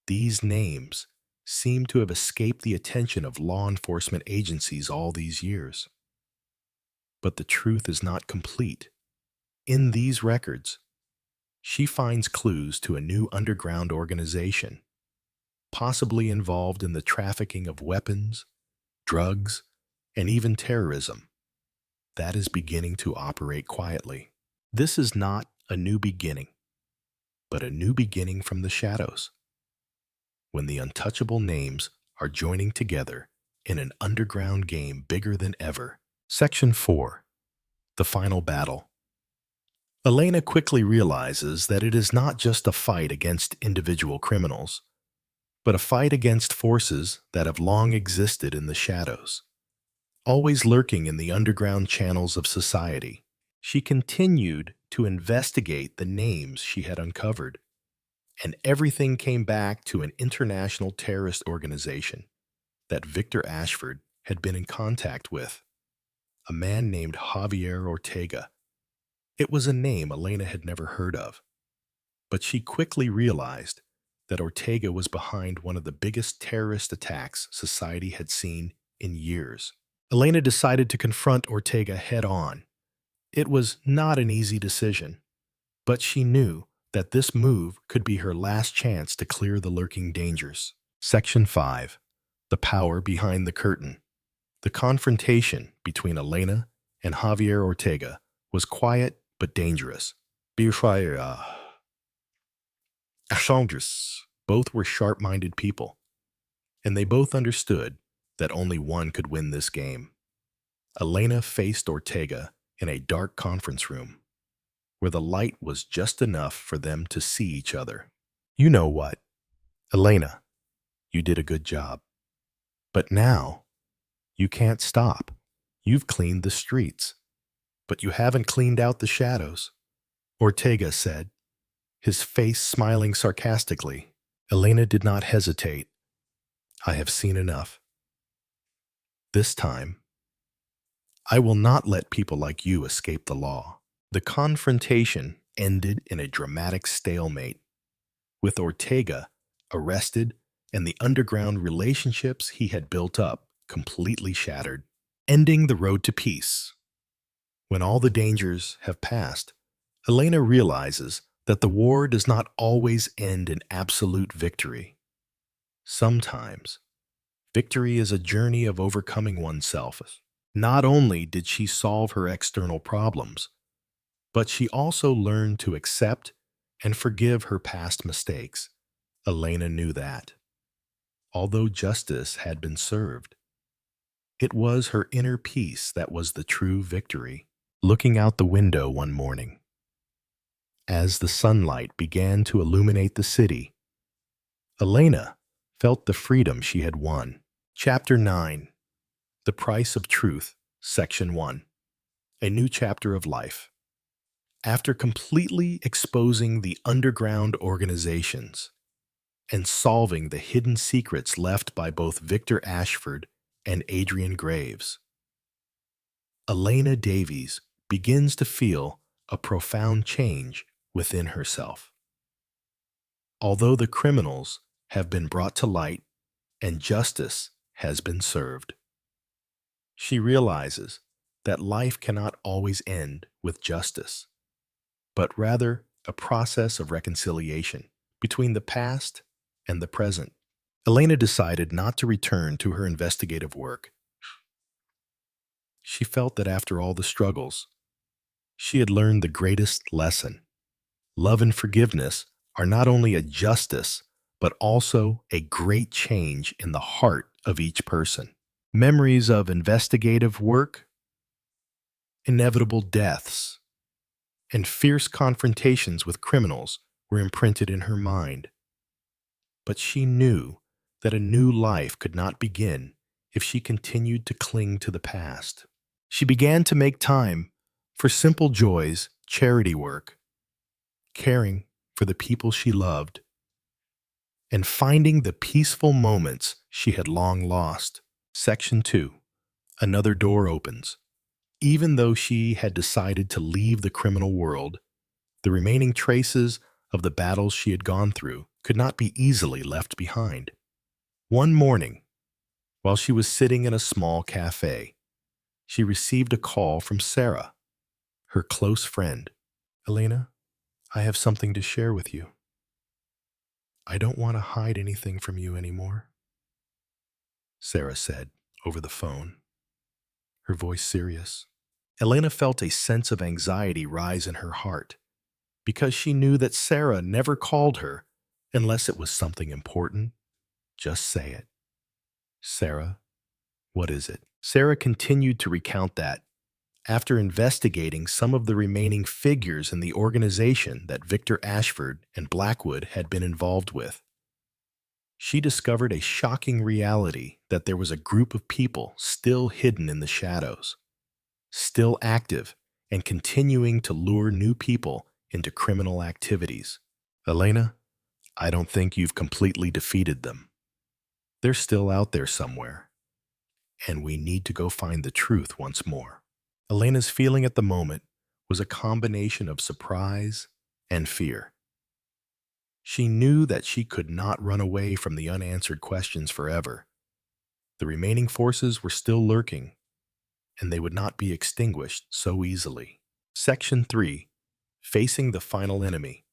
These names seem to have escaped the attention of law enforcement agencies all these years. But the truth is not complete. In these records, she finds clues to a new underground organization, possibly involved in the trafficking of weapons, drugs, and even terrorism, that is beginning to operate quietly. This is not a new beginning, but a new beginning from the shadows, when the untouchable names are joining together in an underground game bigger than ever. Section 4. The Final Battle. Elena quickly realizes that it is not just a fight against individual criminals, but a fight against forces that have long existed in the shadows, always lurking in the underground channels of society. She continued to investigate the names she had uncovered, and everything came back to an international terrorist organization that Victor Ashford had been in contact with, a man named Javier Ortega. It was a name Elena had never heard of, but she quickly realized that Ortega was behind one of the biggest terrorist attacks society had seen in years. Elena decided to confront Ortega head-on. It was not an easy decision, but she knew that this move could be her last chance to clear the lurking dangers. Section 5. The Power Behind the Curtain. The confrontation between Elena and Javier Ortega was quiet but dangerous. Both were sharp-minded people, and they both understood that only one could win this game. Elena faced Ortega in a dark conference room, where the light was just enough for them to see each other. "You know what, Elena, you did a good job. But now, you can't stop. You've cleaned the streets, but you haven't cleaned out the shadows, Ortega said, his face smiling sarcastically. Elena did not hesitate. I have seen enough. This time, I will not let people like you escape the law. The confrontation ended in a dramatic stalemate, with Ortega arrested and the underground relationships he had built up completely shattered, ending the road to peace. When all the dangers have passed, Elena realizes that the war does not always end in absolute victory. Sometimes, victory is a journey of overcoming oneself. Not only did she solve her external problems, but she also learned to accept and forgive her past mistakes. Elena knew that. Although justice had been served, it was her inner peace that was the true victory. Looking out the window one morning, as the sunlight began to illuminate the city, Elena felt the freedom she had won. Chapter 9. The Price of Truth, Section 1. A new chapter of life. After completely exposing the underground organizations and solving the hidden secrets left by both Victor Ashford and Adrian Graves, Elena Davies begins to feel a profound change within herself. Although the criminals have been brought to light and justice has been served, she realizes that life cannot always end with justice, but rather a process of reconciliation between the past and the present. Elena decided not to return to her investigative work. She felt that after all the struggles, she had learned the greatest lesson. Love and forgiveness are not only a justice, but also a great change in the heart of each person. Memories of investigative work, inevitable deaths, and fierce confrontations with criminals were imprinted in her mind. But she knew that a new life could not begin if she continued to cling to the past. She began to make time for simple joys, charity work, caring for the people she loved, and finding the peaceful moments she had long lost. Section 2. Another door opens. Even though she had decided to leave the criminal world, the remaining traces of the battles she had gone through could not be easily left behind. One morning, while she was sitting in a small cafe, she received a call from Sarah, her close friend. Elena, I have something to share with you. I don't want to hide anything from you anymore, Sarah said over the phone, her voice serious. Elena felt a sense of anxiety rise in her heart because she knew that Sarah never called her unless it was something important. Just say it. Sarah, what is it? Sarah continued to recount that, after investigating some of the remaining figures in the organization that Victor Ashford and Blackwood had been involved with, she discovered a shocking reality that there was a group of people still hidden in the shadows, still active and continuing to lure new people into criminal activities. Elena, I don't think you've completely defeated them. They're still out there somewhere, and we need to go find the truth once more. Elena's feeling at the moment was a combination of surprise and fear. She knew that she could not run away from the unanswered questions forever. The remaining forces were still lurking, and they would not be extinguished so easily. Section 3. Facing the final enemy.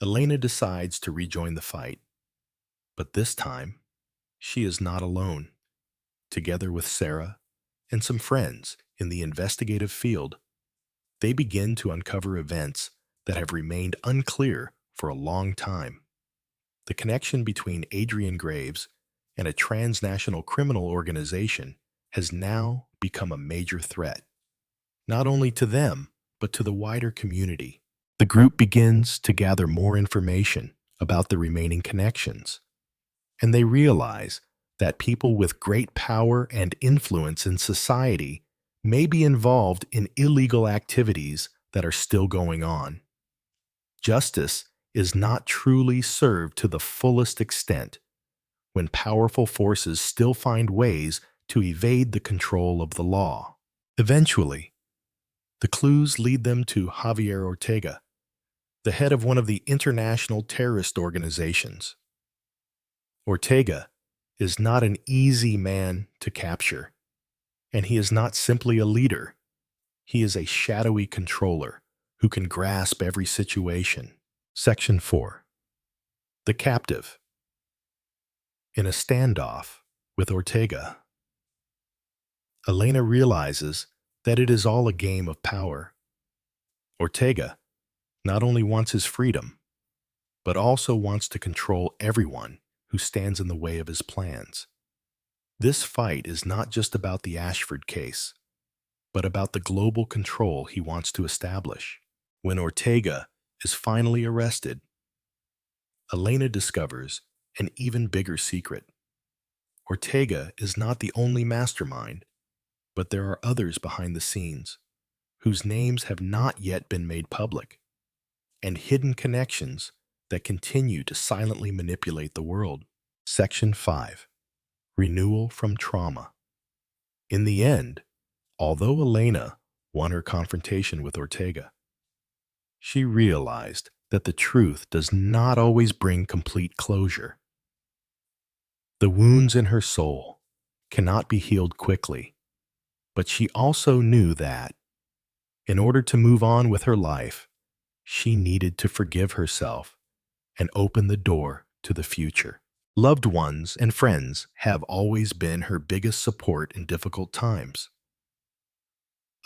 Elena decides to rejoin the fight, but this time, she is not alone. Together with Sarah and some friends in the investigative field, they begin to uncover events that have remained unclear for a long time. The connection between Adrian Graves and a transnational criminal organization has now become a major threat, not only to them, but to the wider community. The group begins to gather more information about the remaining connections, and they realize that people with great power and influence in society may be involved in illegal activities that are still going on. Justice is not truly served to the fullest extent when powerful forces still find ways to evade the control of the law. Eventually, the clues lead them to Javier Ortega, the head of one of the international terrorist organizations. Ortega is not an easy man to capture, and he is not simply a leader. He is a shadowy controller who can grasp every situation. Section 4. The Captive. In a standoff with Ortega, Elena realizes that it is all a game of power. Ortega not only wants his freedom, but also wants to control everyone who stands in the way of his plans. This fight is not just about the Ashford case, but about the global control he wants to establish. When Ortega is finally arrested, Elena discovers an even bigger secret. Ortega is not the only mastermind, but there are others behind the scenes whose names have not yet been made public, and hidden connections that continue to silently manipulate the world. Section 5. Renewal from Trauma. In the end, although Elena won her confrontation with Ortega, she realized that the truth does not always bring complete closure. The wounds in her soul cannot be healed quickly, but she also knew that, in order to move on with her life, she needed to forgive herself and open the door to the future. Loved ones and friends have always been her biggest support in difficult times.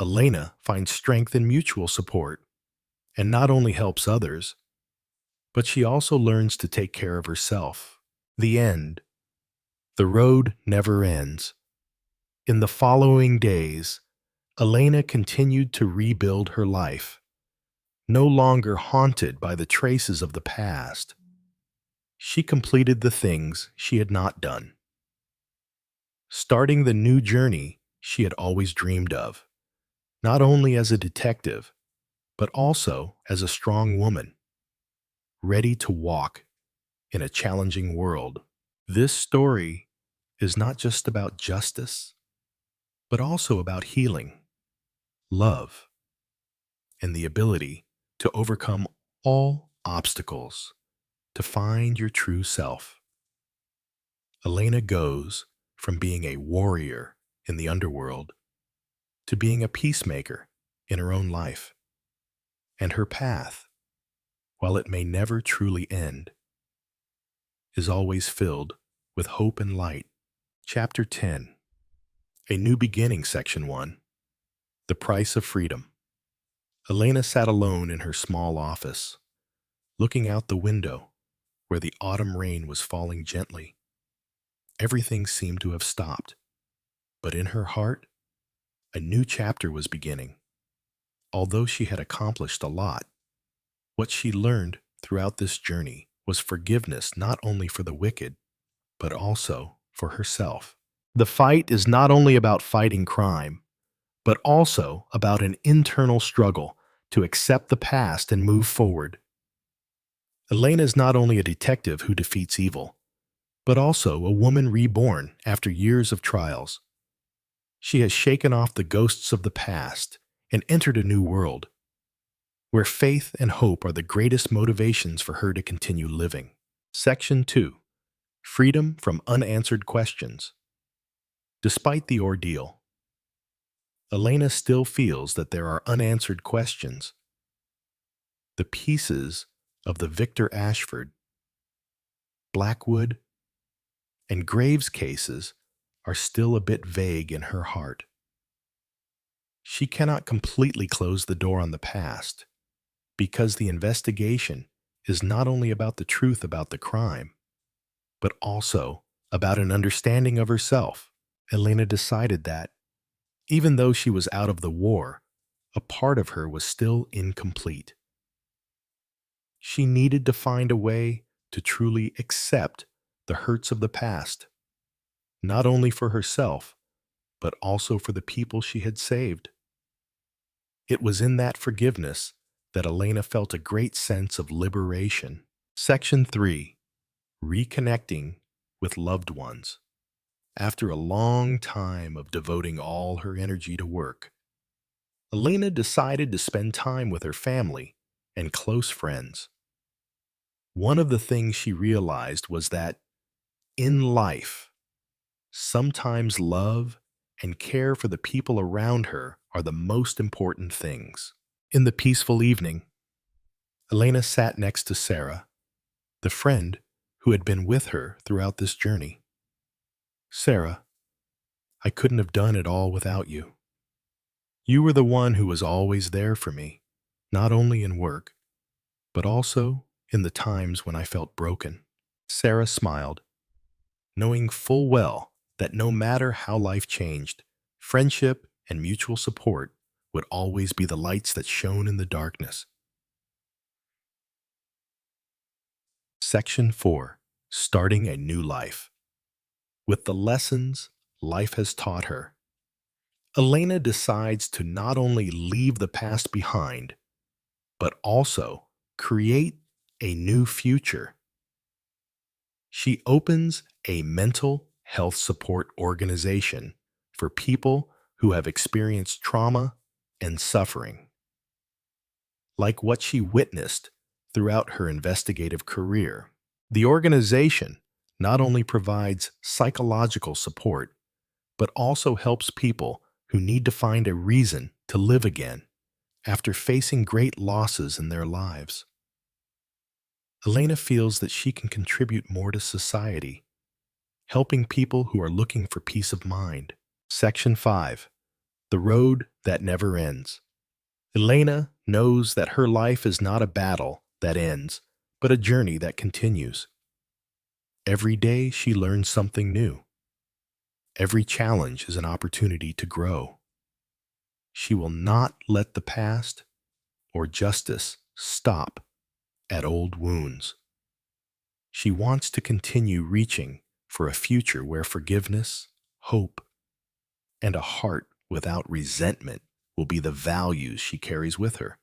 Elena finds strength in mutual support and not only helps others, but she also learns to take care of herself. The end. The road never ends. In the following days, Elena continued to rebuild her life, no longer haunted by the traces of the past. She completed the things she had not done, starting the new journey she had always dreamed of, not only as a detective, but also as a strong woman, ready to walk in a challenging world. This story is not just about justice, but also about healing, love, and the ability to overcome all obstacles to find your true self. Elena goes from being a warrior in the underworld to being a peacemaker in her own life. And her path, while it may never truly end, is always filled with hope and light. Chapter 10. A New Beginning, Section 1. The Price of Freedom. Elena sat alone in her small office, looking out the window where the autumn rain was falling gently. Everything seemed to have stopped, but in her heart, a new chapter was beginning. Although she had accomplished a lot, what she learned throughout this journey was forgiveness not only for the wicked, but also for herself. The fight is not only about fighting crime, but also about an internal struggle to accept the past and move forward. Elena is not only a detective who defeats evil, but also a woman reborn after years of trials. She has shaken off the ghosts of the past and entered a new world, where faith and hope are the greatest motivations for her to continue living. Section 2. Freedom from Unanswered Questions. Despite the ordeal, Elena still feels that there are unanswered questions. The pieces of the Victor Ashford, Blackwood, and Graves cases are still a bit vague in her heart. She cannot completely close the door on the past, because the investigation is not only about the truth about the crime, but also about an understanding of herself. Elena decided that, even though she was out of the war, a part of her was still incomplete. She needed to find a way to truly accept the hurts of the past not only for herself, but also for the people she had saved. It was in that forgiveness that Elena felt a great sense of liberation. Section 3. Reconnecting with loved ones. After a long time of devoting all her energy to work, Elena decided to spend time with her family and close friends. One of the things she realized was that in life, sometimes love and care for the people around her are the most important things. In the peaceful evening, Elena sat next to Sarah, the friend who had been with her throughout this journey. Sarah, I couldn't have done it all without you. You were the one who was always there for me, not only in work, but also in the times when I felt broken. Sarah smiled, knowing full well that no matter how life changed, friendship and mutual support would always be the lights that shone in the darkness. Section 4. Starting a New Life. With the lessons life has taught her, Elena decides to not only leave the past behind, but also create a new future. She opens a mental health support organization for people who have experienced trauma and suffering. Like what she witnessed throughout her investigative career, the organization not only provides psychological support, but also helps people who need to find a reason to live again after facing great losses in their lives. Elena feels that she can contribute more to society, helping people who are looking for peace of mind. Section 5. The Road That Never Ends. Elena knows that her life is not a battle that ends, but a journey that continues. Every day she learns something new. Every challenge is an opportunity to grow. She will not let the past or justice stop at old wounds. She wants to continue reaching for a future where forgiveness, hope, and a heart without resentment will be the values she carries with her.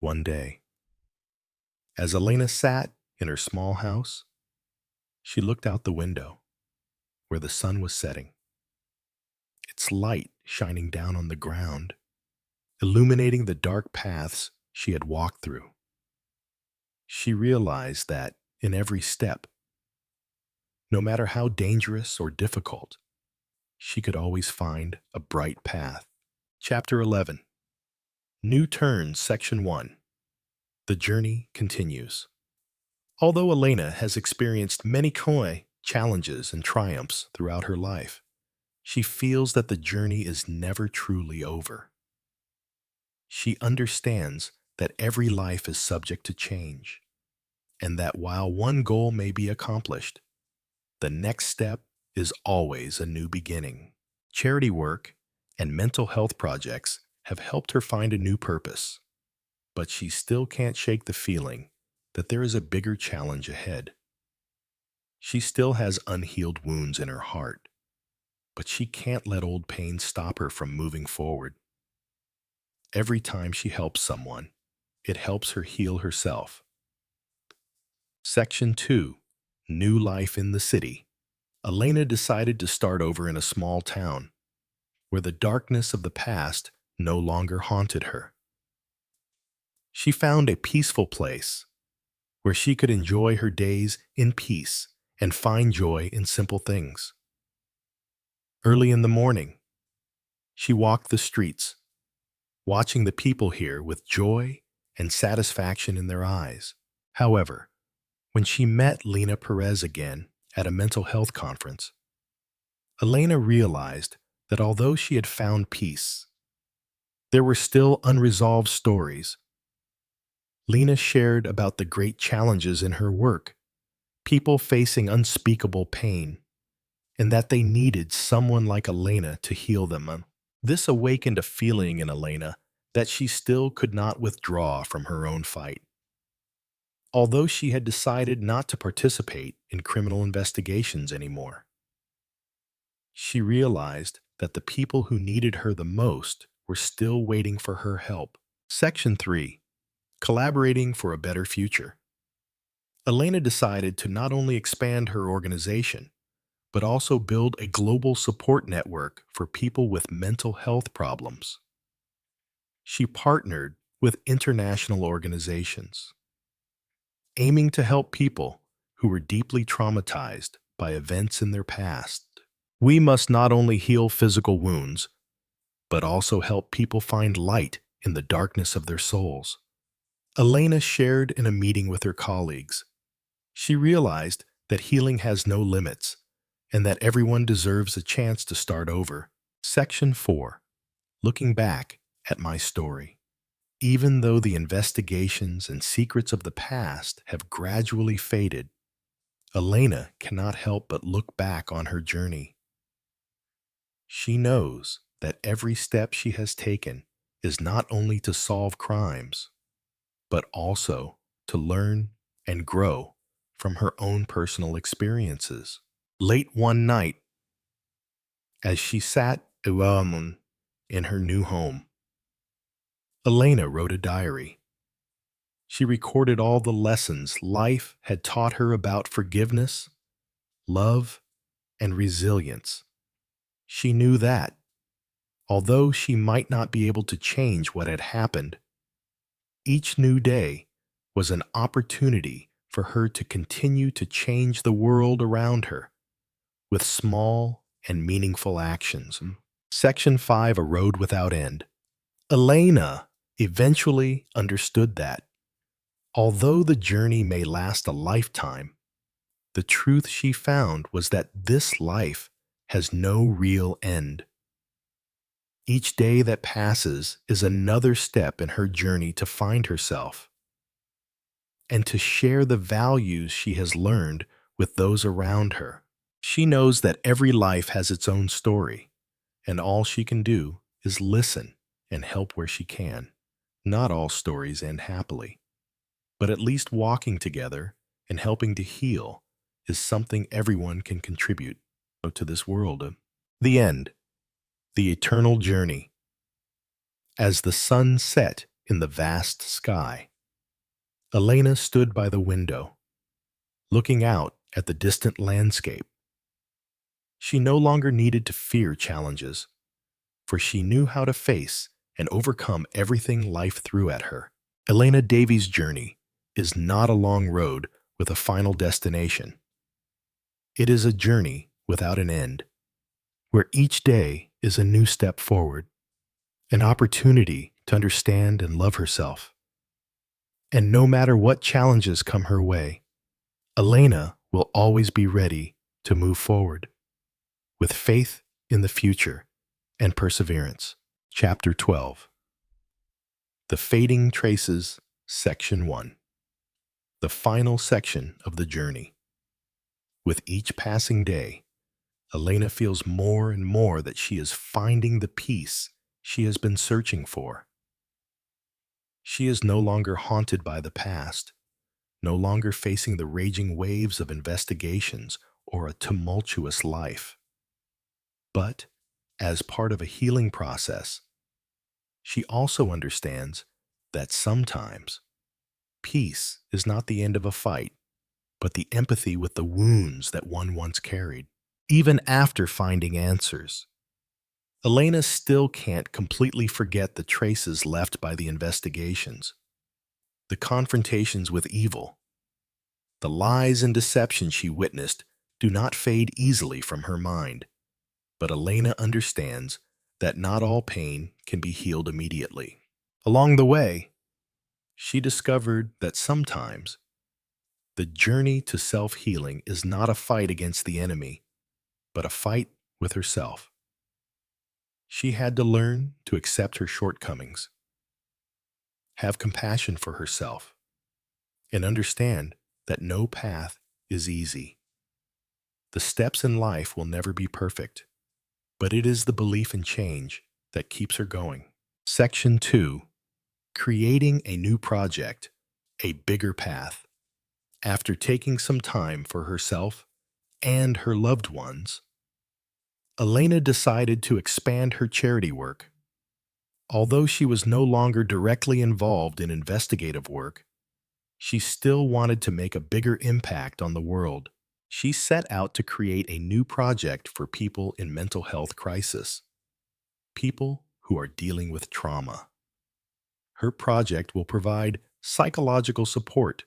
One day, as Elena sat in her small house, she looked out the window where the sun was setting, its light shining down on the ground, illuminating the dark paths she had walked through. She realized that in every step, no matter how dangerous or difficult, she could always find a bright path. Chapter 11. New Turns, Section 1. The journey continues. Although Elena has experienced many challenges and triumphs throughout her life, she feels that the journey is never truly over. She understands that every life is subject to change, and that while one goal may be accomplished, the next step is always a new beginning. Charity work and mental health projects have helped her find a new purpose, but she still can't shake the feeling that there is a bigger challenge ahead. She still has unhealed wounds in her heart, but she can't let old pain stop her from moving forward. Every time she helps someone, it helps her heal herself. Section 2. New Life in the City. Elena decided to start over in a small town, where the darkness of the past no longer haunted her. She found a peaceful place where she could enjoy her days in peace and find joy in simple things. Early in the morning, she walked the streets, watching the people here with joy and satisfaction in their eyes. However, when she met Lena Perez again at a mental health conference, Elena realized that although she had found peace, there were still unresolved stories. Lena shared about the great challenges in her work, people facing unspeakable pain, and that they needed someone like Elena to heal them. This awakened a feeling in Elena that she still could not withdraw from her own fight. although she had decided not to participate in criminal investigations anymore. She realized that the people who needed her the most were still waiting for her help. Section 3. Collaborating for a better future. Elena decided to not only expand her organization, but also build a global support network for people with mental health problems. She partnered with international organizations, aiming to help people who were deeply traumatized by events in their past. We must not only heal physical wounds, but also help people find light in the darkness of their souls. Elena shared in a meeting with her colleagues. She realized that healing has no limits and that everyone deserves a chance to start over. Section 4. Looking back at my story. Even though the investigations and secrets of the past have gradually faded, Elena cannot help but look back on her journey. She knows that every step she has taken is not only to solve crimes, but also to learn and grow from her own personal experiences. Late one night, as she sat alone in her new home, Elena wrote a diary. She recorded all the lessons life had taught her about forgiveness, love, and resilience. She knew that, although she might not be able to change what had happened, each new day was an opportunity for her to continue to change the world around her with small and meaningful actions. Section 5. A Road Without End. Elena eventually understood that, although the journey may last a lifetime, the truth she found was that this life has no real end. Each day that passes is another step in her journey to find herself and to share the values she has learned with those around her. She knows that every life has its own story, and all she can do is listen and help where she can. Not all stories end happily, but at least walking together and helping to heal is something everyone can contribute to this world. The end. The eternal journey. As the sun set in the vast sky, Elena stood by the window, looking out at the distant landscape. She no longer needed to fear challenges, for she knew how to face and overcome everything life threw at her. Elena Davies' journey is not a long road with a final destination. It is a journey without an end, where each day is a new step forward, an opportunity to understand and love herself. And no matter what challenges come her way, Elena will always be ready to move forward, with faith in the future and perseverance. Chapter 12. The Fading Traces, Section 1. The final section of the journey. With each passing day, Elena feels more and more that she is finding the peace she has been searching for. She is no longer haunted by the past, no longer facing the raging waves of investigations or a tumultuous life. But, as part of a healing process, she also understands that sometimes peace is not the end of a fight, but the empathy with the wounds that one once carried. Even after finding answers, Elena still can't completely forget the traces left by the investigations, the confrontations with evil. The lies and deception she witnessed do not fade easily from her mind, but Elena understands that not all pain can be healed immediately. Along the way, she discovered that sometimes the journey to self-healing is not a fight against the enemy, but a fight with herself. She had to learn to accept her shortcomings, have compassion for herself, and understand that no path is easy. The steps in life will never be perfect, but it is the belief in change that keeps her going. Section 2. Creating a new project, a bigger path. After taking some time for herself and her loved ones, Elena decided to expand her charity work. Although she was no longer directly involved in investigative work, she still wanted to make a bigger impact on the world. She set out to create a new project for people in mental health crisis, people who are dealing with trauma. Her project will provide psychological support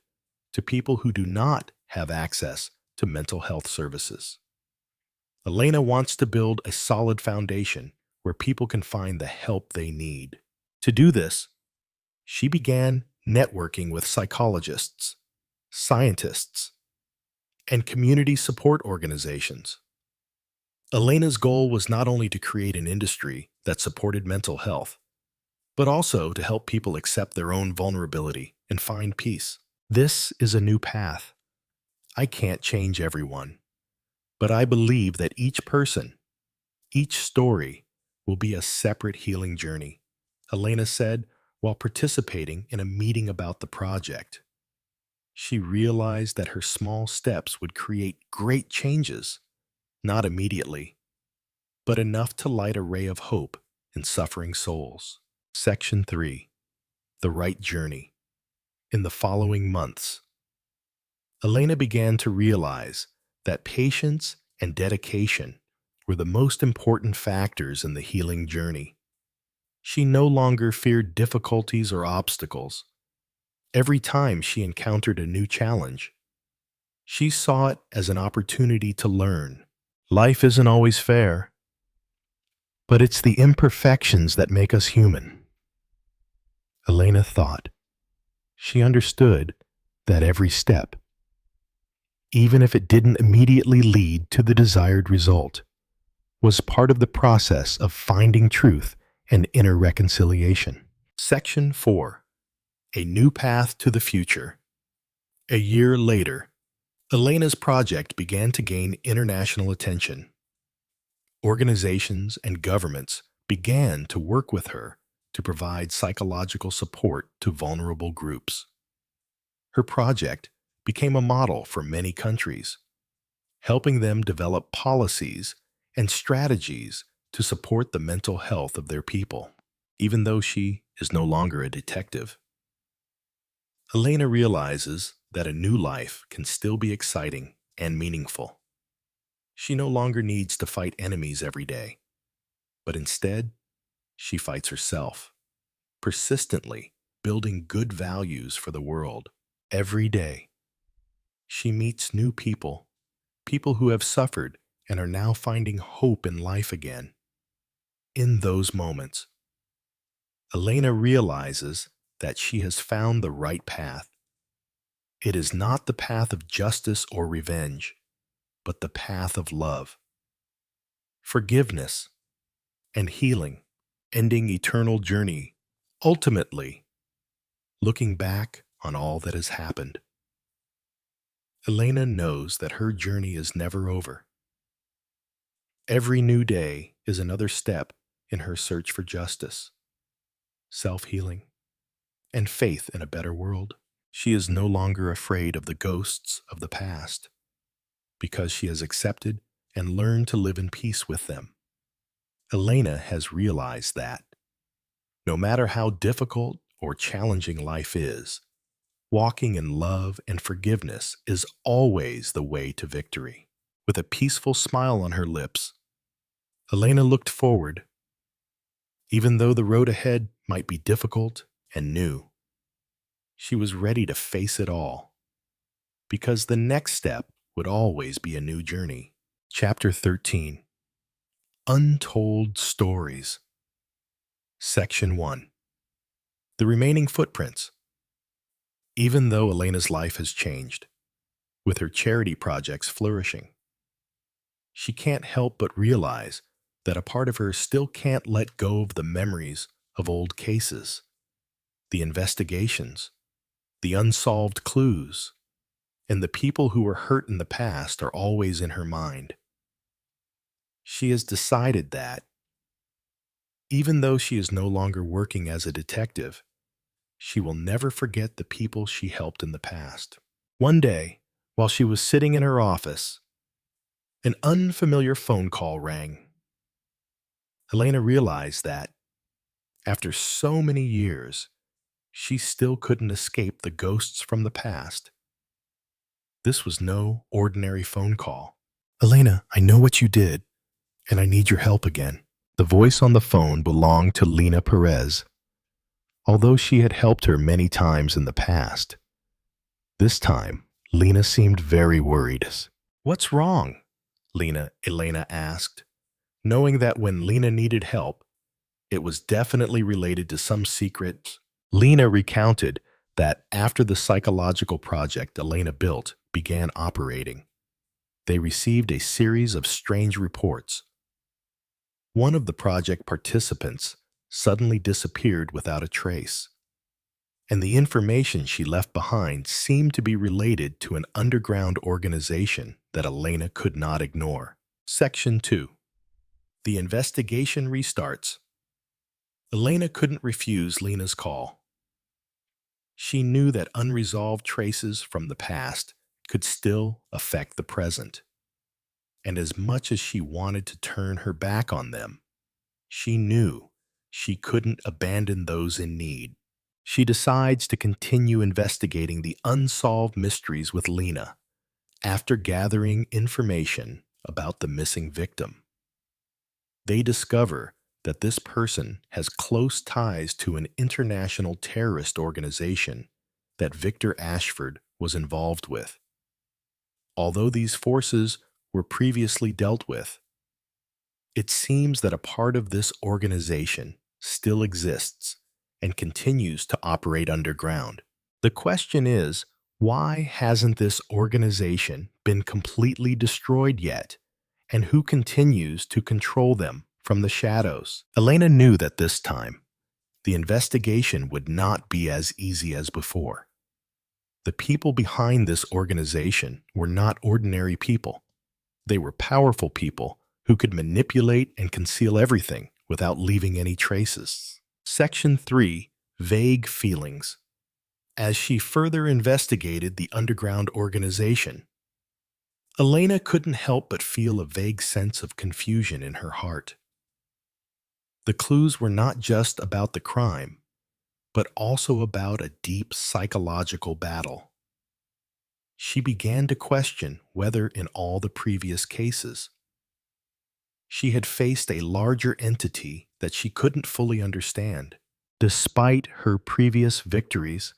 to people who do not have access to mental health services. Elena wants to build a solid foundation where people can find the help they need. To do this, she began networking with psychologists, scientists, and community support organizations. Elena's goal was not only to create an industry that supported mental health, but also to help people accept their own vulnerability and find peace. This is a new path. I can't change everyone, but I believe that each person, each story, will be a separate healing journey, Elena said while participating in a meeting about the project. She realized that her small steps would create great changes, not immediately, but enough to light a ray of hope in suffering souls. Section 3. The Right Journey. In the following months, Elena began to realize that patience and dedication were the most important factors in the healing journey. She no longer feared difficulties or obstacles. Every time she encountered a new challenge, she saw it as an opportunity to learn. Life isn't always fair, but it's the imperfections that make us human, Elena thought. She understood that every step, even if it didn't immediately lead to the desired result, was part of the process of finding truth and inner reconciliation. Section 4. A New Path to the Future. A year later, Elena's project began to gain international attention. Organizations and governments began to work with her to provide psychological support to vulnerable groups. Her project became a model for many countries, helping them develop policies and strategies to support the mental health of their people. Even though she is no longer a detective, Elena realizes that a new life can still be exciting and meaningful. She no longer needs to fight enemies every day, but instead, she fights herself, persistently building good values for the world. Every day, she meets new people, people who have suffered and are now finding hope in life again. In those moments, Elena realizes that she has found the right path. It is not the path of justice or revenge, but the path of love, forgiveness, and healing, ending eternal journey, ultimately looking back on all that has happened. Elena knows that her journey is never over. Every new day is another step in her search for justice, self-healing, and faith in a better world. She is no longer afraid of the ghosts of the past because she has accepted and learned to live in peace with them. Elena has realized that no matter how difficult or challenging life is, walking in love and forgiveness is always the way to victory. With a peaceful smile on her lips, Elena looked forward. Even though the road ahead might be difficult and new, she was ready to face it all, because the next step would always be a new journey. Chapter 13. Untold Stories. Section 1. The Remaining Footprints. Even though Elena's life has changed, with her charity projects flourishing, she can't help but realize that a part of her still can't let go of the memories of old cases, the investigations, the unsolved clues, and the people who were hurt in the past are always in her mind. She has decided that, even though she is no longer working as a detective, she will never forget the people she helped in the past. One day, while she was sitting in her office, an unfamiliar phone call rang. Elena realized that, after so many years, she still couldn't escape the ghosts from the past. This was no ordinary phone call. Elena, I know what you did, and I need your help again. The voice on the phone belonged to Lena Perez. Although she had helped her many times in the past, this time, Lena seemed very worried. What's wrong? Elena asked, knowing that when Lena needed help, it was definitely related to some secret. Lena recounted that after the psychological project Elena built began operating, they received a series of strange reports. One of the project participants suddenly disappeared without a trace, and the information she left behind seemed to be related to an underground organization that Elena could not ignore. Section 2. The investigation restarts. Elena couldn't refuse Lena's call. She knew that unresolved traces from the past could still affect the present. And as much as she wanted to turn her back on them, she knew she couldn't abandon those in need. She decides to continue investigating the unsolved mysteries with Lena after gathering information about the missing victim. They discover that this person has close ties to an international terrorist organization that Victor Ashford was involved with. Although these forces were previously dealt with, it seems that a part of this organization still exists and continues to operate underground. The question is, why hasn't this organization been completely destroyed yet? And who continues to control them from the shadows? Elena knew that this time, the investigation would not be as easy as before. The people behind this organization were not ordinary people. They were powerful people who could manipulate and conceal everything without leaving any traces. Section 3. Vague Feelings. As she further investigated the underground organization, Elena couldn't help but feel a vague sense of confusion in her heart. The clues were not just about the crime, but also about a deep psychological battle. She began to question whether in all the previous cases, she had faced a larger entity that she couldn't fully understand. Despite her previous victories,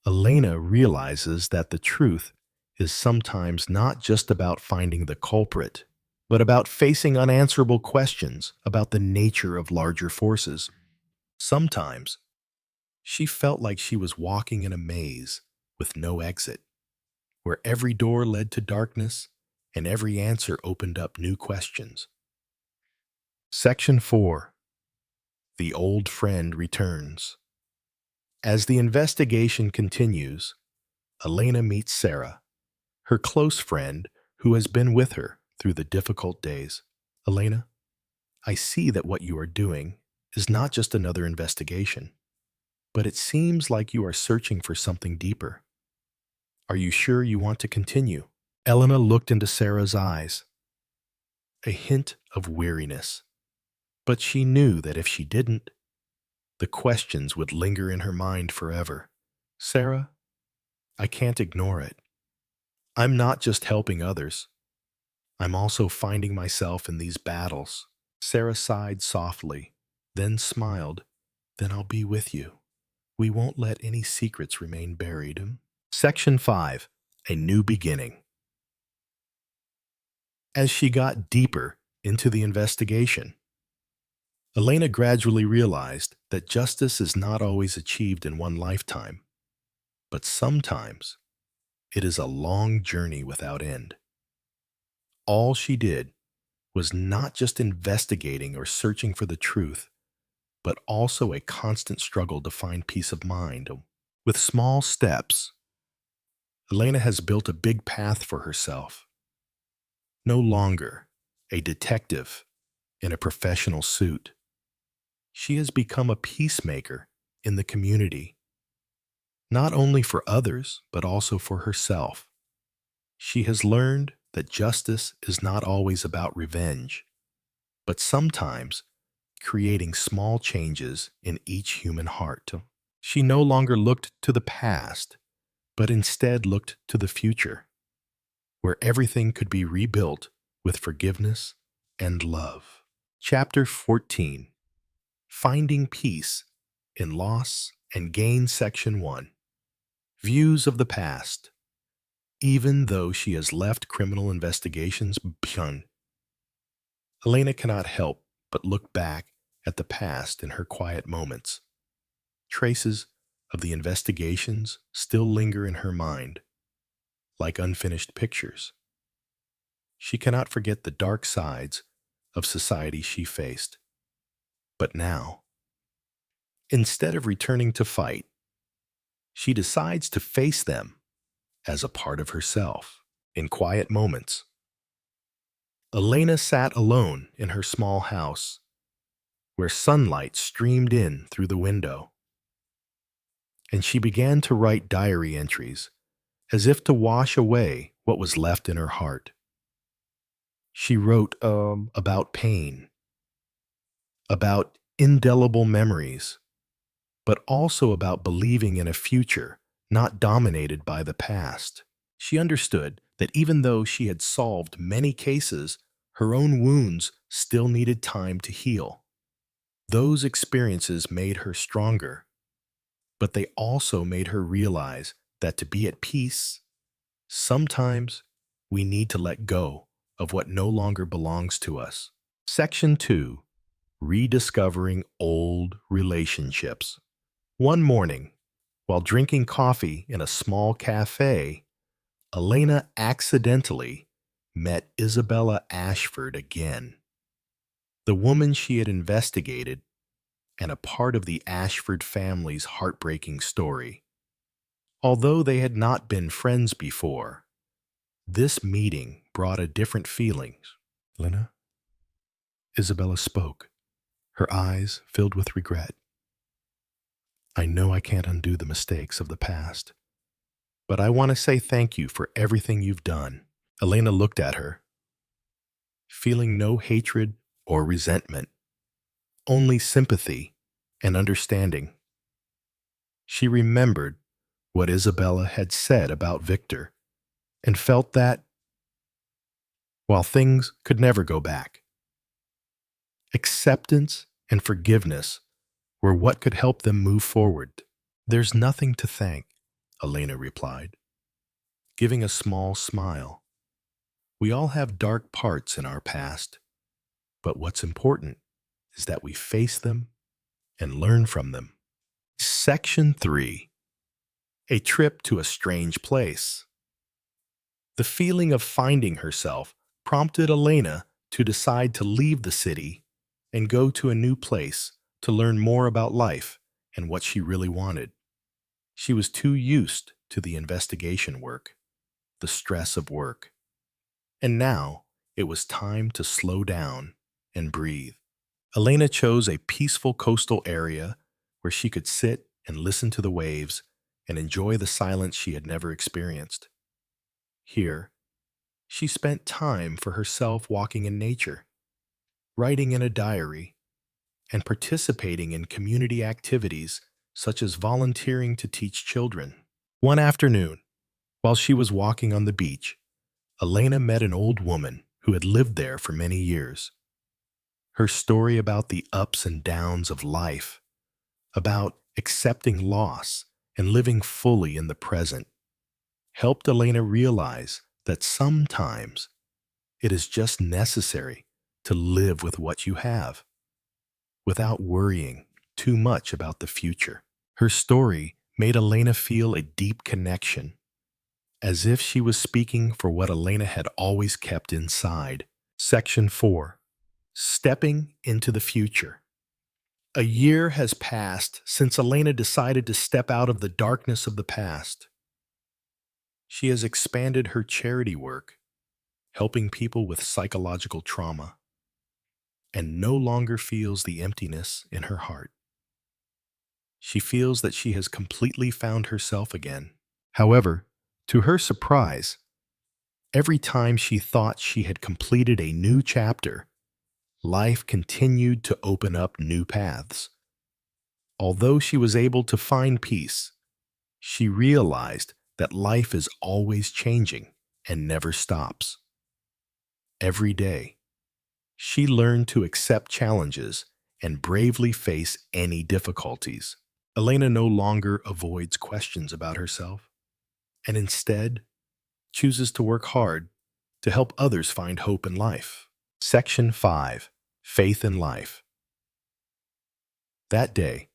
Elena realizes that the truth is sometimes not just about finding the culprit, but about facing unanswerable questions about the nature of larger forces. Sometimes, she felt like she was walking in a maze with no exit, where every door led to darkness and every answer opened up new questions. Section 4. The Old Friend Returns. As the investigation continues, Elena meets Sarah, her close friend who has been with her through the difficult days. Elena, I see that what you are doing is not just another investigation, but it seems like you are searching for something deeper. Are you sure you want to continue? Elena looked into Sarah's eyes, a hint of weariness, but she knew that if she didn't, the questions would linger in her mind forever. Sarah, I can't ignore it. I'm not just helping others. I'm also finding myself in these battles. Sarah sighed softly, then smiled. Then I'll be with you. We won't let any secrets remain buried. Section 5. A New Beginning. As she got deeper into the investigation, Elena gradually realized that justice is not always achieved in one lifetime, but sometimes it is a long journey without end. All she did was not just investigating or searching for the truth, but also a constant struggle to find peace of mind. With small steps, Elena has built a big path for herself. No longer a detective in a professional suit, she has become a peacemaker in the community. not only for others, but also for herself. She has learned that justice is not always about revenge, but sometimes creating small changes in each human heart. She no longer looked to the past, but instead looked to the future, where everything could be rebuilt with forgiveness and love. Chapter 14: Finding Peace in Loss and Gain, Section 1. Views of the past. Even though she has left criminal investigations behind, Elena cannot help but look back at the past in her quiet moments. Traces of the investigations still linger in her mind, like unfinished pictures. She cannot forget the dark sides of society she faced. But now, instead of returning to fight, she decides to face them as a part of herself. In quiet moments, Elena sat alone in her small house, where sunlight streamed in through the window, and she began to write diary entries as if to wash away what was left in her heart. She wrote about pain, about indelible memories, but also about believing in a future not dominated by the past. She understood that even though she had solved many cases, her own wounds still needed time to heal. Those experiences made her stronger, but they also made her realize that to be at peace, sometimes we need to let go of what no longer belongs to us. Section 2: Rediscovering Old Relationships. One morning, while drinking coffee in a small cafe, Elena accidentally met Isabella Ashford again, the woman she had investigated and a part of the Ashford family's heartbreaking story. Although they had not been friends before, this meeting brought a different feeling. Elena? Isabella spoke, her eyes filled with regret. I know I can't undo the mistakes of the past, but I want to say thank you for everything you've done. Elena looked at her, feeling no hatred or resentment, only sympathy and understanding. She remembered what Isabella had said about Victor and felt that, while things could never go back, acceptance and forgiveness were what could help them move forward. There's nothing to thank, Elena replied, giving a small smile. We all have dark parts in our past, but what's important is that we face them and learn from them. Section 3: A Trip to a Strange Place. The feeling of finding herself prompted Elena to decide to leave the city and go to a new place to learn more about life and what she really wanted. She was too used to the investigation work, the stress of work, and now it was time to slow down and breathe. Elena chose a peaceful coastal area where she could sit and listen to the waves and enjoy the silence she had never experienced. Here, she spent time for herself walking in nature, writing in a diary, and participating in community activities such as volunteering to teach children. One afternoon, while she was walking on the beach, Elena met an old woman who had lived there for many years. Her story about the ups and downs of life, about accepting loss and living fully in the present, helped Elena realize that sometimes it is just necessary to live with what you have, without worrying too much about the future. Her story made Elena feel a deep connection, as if she was speaking for what Elena had always kept inside. Section 4: Stepping into the Future. A year has passed since Elena decided to step out of the darkness of the past. She has expanded her charity work, helping people with psychological trauma, and no longer feels the emptiness in her heart. She feels that she has completely found herself again. However, to her surprise, every time she thought she had completed a new chapter, life continued to open up new paths. Although she was able to find peace, she realized that life is always changing and never stops. Every day, she learned to accept challenges and bravely face any difficulties. Elena no longer avoids questions about herself and instead chooses to work hard to help others find hope in life. Section 5. Faith in Life. That day,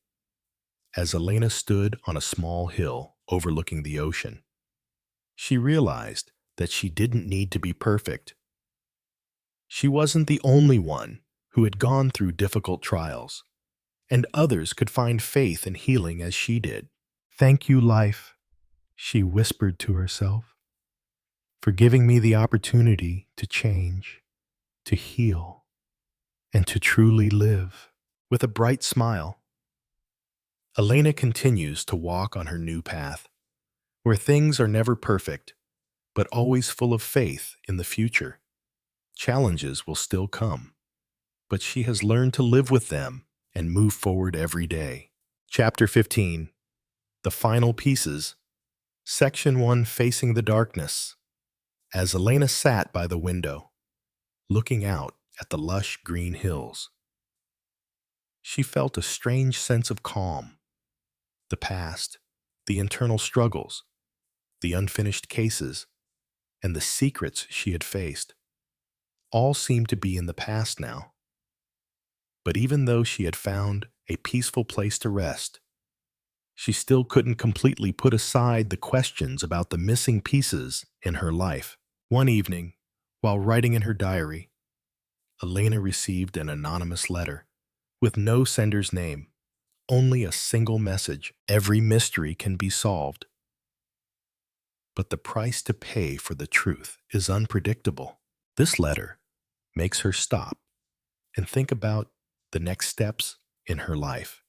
as Elena stood on a small hill overlooking the ocean, she realized that she didn't need to be perfect. She wasn't the only one who had gone through difficult trials, and others could find faith and healing as she did. "Thank you, life," she whispered to herself, "for giving me the opportunity to change, to heal, and to truly live." With a bright smile, Elena continues to walk on her new path, where things are never perfect, but always full of faith in the future. Challenges will still come, but she has learned to live with them and move forward every day. Chapter 15. The Final Pieces. Section 1. Facing the Darkness. As Elena sat by the window, looking out at the lush green hills, she felt a strange sense of calm. The past, the internal struggles, the unfinished cases, and the secrets she had faced all seemed to be in the past now. But even though she had found a peaceful place to rest, she still couldn't completely put aside the questions about the missing pieces in her life. One evening, while writing in her diary, Elena received an anonymous letter with no sender's name, only a single message. "Every mystery can be solved, but the price to pay for the truth is unpredictable." This letter makes her stop and think about the next steps in her life.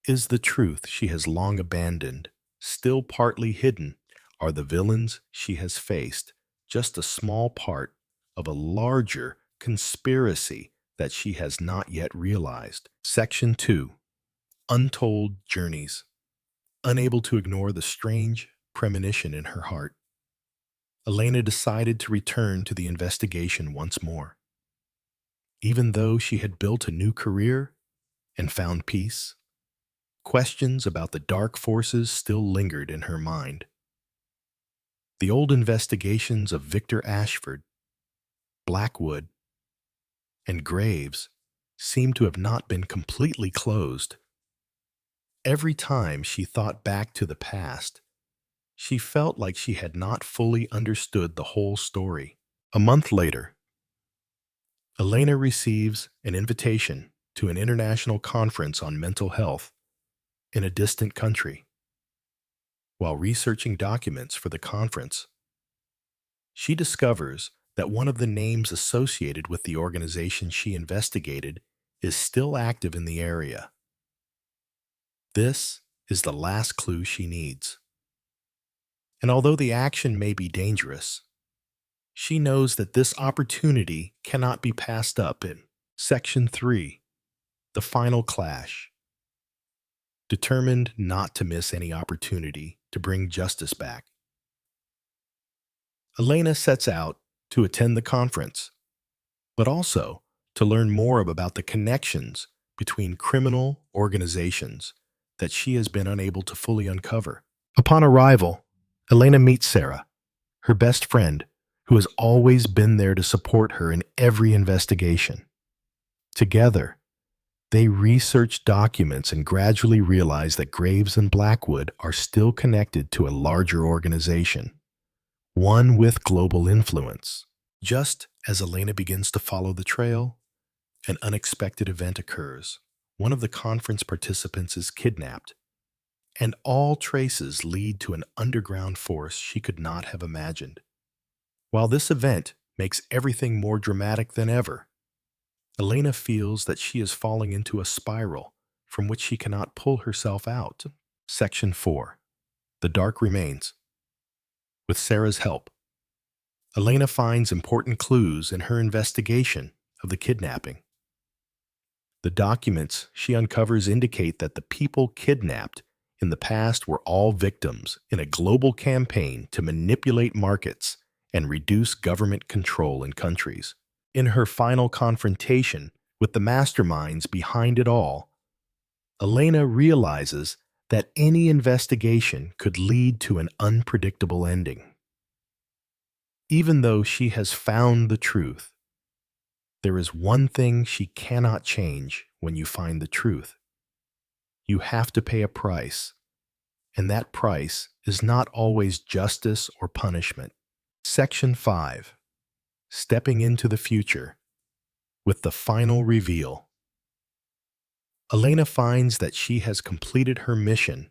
Is the truth she has long abandoned still partly hidden? Are the villains she has faced just a small part of a larger conspiracy that she has not yet realized? Section 2. Untold Journeys. Unable to ignore the strange premonition in her heart, Elena decided to return to the investigation once more. Even though she had built a new career and found peace, questions about the dark forces still lingered in her mind. The old investigations of Victor Ashford, Blackwood, and Graves seemed to have not been completely closed. Every time she thought back to the past, she felt like she had not fully understood the whole story. A month later, Elena receives an invitation to an international conference on mental health in a distant country. While researching documents for the conference, she discovers that one of the names associated with the organization she investigated is still active in the area. This is the last clue she needs. And although the action may be dangerous, she knows that this opportunity cannot be passed up. In Section 3. The Final Clash. Determined not to miss any opportunity to bring justice back, Elena sets out to attend the conference, but also to learn more about the connections between criminal organizations that she has been unable to fully uncover. Upon arrival, Elena meets Sarah, her best friend, who has always been there to support her in every investigation. Together, they research documents and gradually realize that Graves and Blackwood are still connected to a larger organization, one with global influence. Just as Elena begins to follow the trail, an unexpected event occurs. One of the conference participants is kidnapped, and all traces lead to an underground force she could not have imagined. While this event makes everything more dramatic than ever, Elena feels that she is falling into a spiral from which she cannot pull herself out. Section 4. The Dark Remains. With Sarah's help, Elena finds important clues in her investigation of the kidnapping. The documents she uncovers indicate that the people kidnapped in the past were all victims in a global campaign to manipulate markets and reduce government control in countries. In her final confrontation with the masterminds behind it all, Elena realizes that any investigation could lead to an unpredictable ending. Even though she has found the truth, there is one thing she cannot change when you find the truth. You have to pay a price, and that price is not always justice or punishment. Section 5. Stepping into the future. With the final reveal, Elena finds that she has completed her mission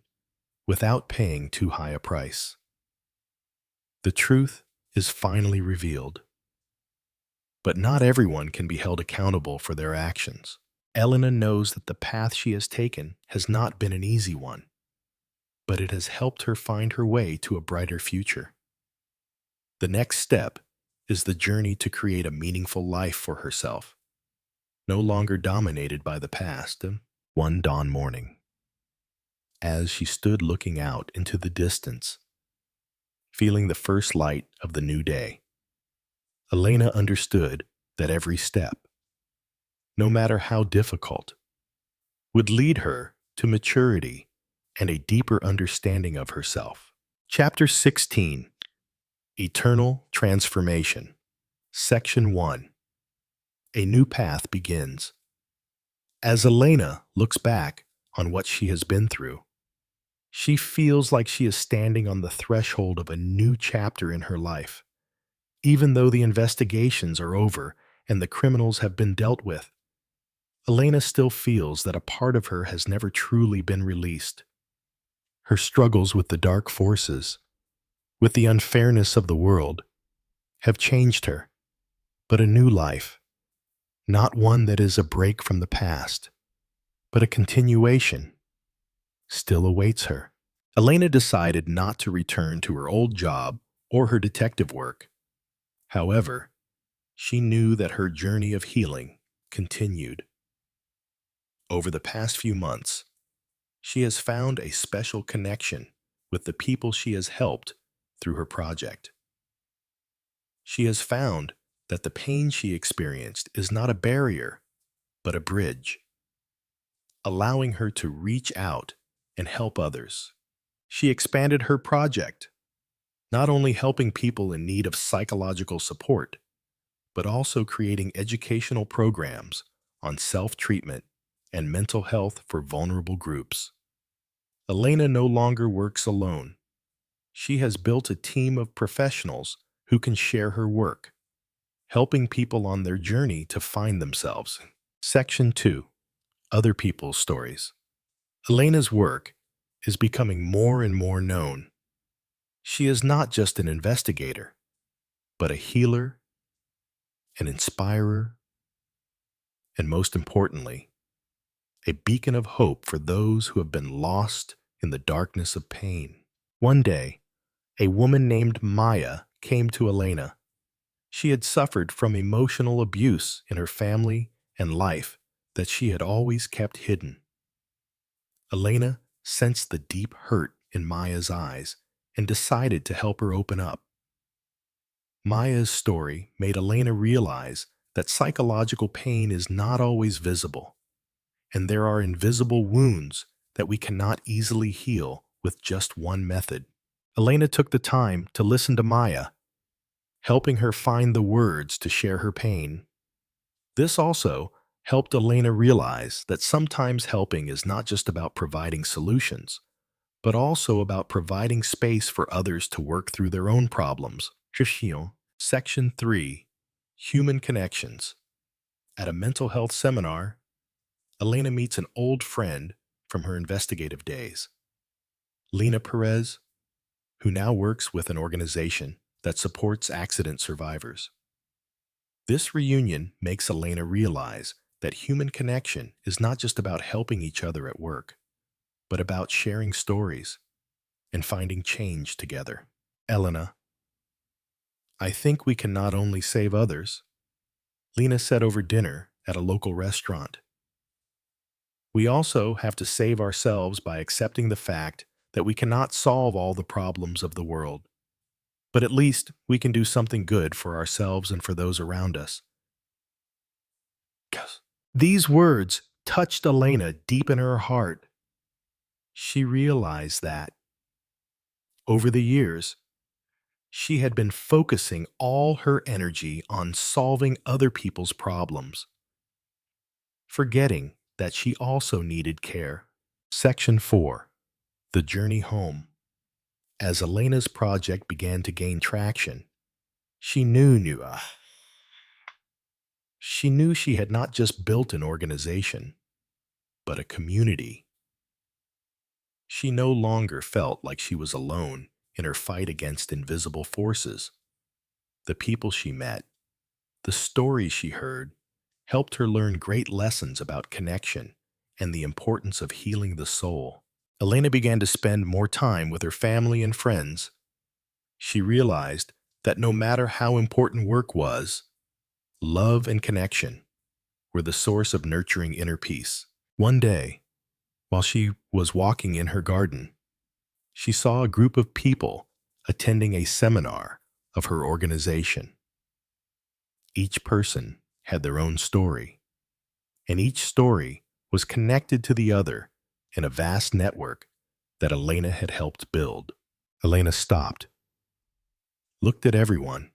without paying too high a price. The truth is finally revealed. But not everyone can be held accountable for their actions. Elena knows that the path she has taken has not been an easy one, but it has helped her find her way to a brighter future. The next step is the journey to create a meaningful life for herself, no longer dominated by the past. One dawn morning, as she stood looking out into the distance, feeling the first light of the new day, Elena understood that every step, no matter how difficult, would lead her to maturity and a deeper understanding of herself. Chapter 16. Eternal Transformation. Section 1. A new path begins. As Elena looks back on what she has been through, she feels like she is standing on the threshold of a new chapter in her life. Even though the investigations are over and the criminals have been dealt with, Elena still feels that a part of her has never truly been released. Her struggles with the dark forces, with the unfairness of the world, have changed her, but a new life, not one that is a break from the past, but a continuation, still awaits her. Elena decided not to return to her old job or her detective work. However, she knew that her journey of healing continued. Over the past few months, she has found a special connection with the people she has helped through her project. She has found that the pain she experienced is not a barrier, but a bridge, allowing her to reach out and help others. She expanded her project, not only helping people in need of psychological support, but also creating educational programs on self-treatment and mental health for vulnerable groups. Elena no longer works alone. She has built a team of professionals who can share her work, helping people on their journey to find themselves. Section 2. Other people's stories. Elena's work is becoming more and more known. She is not just an investigator, but a healer, an inspirer, and most importantly, a beacon of hope for those who have been lost in the darkness of pain. One day, a woman named Maya came to Elena. She had suffered from emotional abuse in her family and life that she had always kept hidden. Elena sensed the deep hurt in Maya's eyes and decided to help her open up. Maya's story made Elena realize that psychological pain is not always visible, and there are invisible wounds that we cannot easily heal with just one method. Elena took the time to listen to Maya, helping her find the words to share her pain. This also helped Elena realize that sometimes helping is not just about providing solutions, but also about providing space for others to work through their own problems. Section 3. Human Connections. At a mental health seminar, Elena meets an old friend from her investigative days, Lena Perez, who now works with an organization that supports accident survivors. This reunion makes Elena realize that human connection is not just about helping each other at work, but about sharing stories and finding change together. Elena, I think we can not only save others, Lena said over dinner at a local restaurant. We also have to save ourselves by accepting the fact that we cannot solve all the problems of the world, but at least we can do something good for ourselves and for those around us. Yes. These words touched Elena deep in her heart. She realized that, over the years, she had been focusing all her energy on solving other people's problems, forgetting that she also needed care. Section 4. The Journey Home. As Elena's project began to gain traction, she knew she had not just built an organization, but a community. She no longer felt like she was alone in her fight against invisible forces. The people she met, the stories she heard, helped her learn great lessons about connection and the importance of healing the soul. Elena began to spend more time with her family and friends. She realized that no matter how important work was, love and connection were the source of nurturing inner peace. One day, while she was walking in her garden, she saw a group of people attending a seminar of her organization. Each person had their own story, and each story was connected to the other in a vast network that Elena had helped build. Elena stopped, looked at everyone,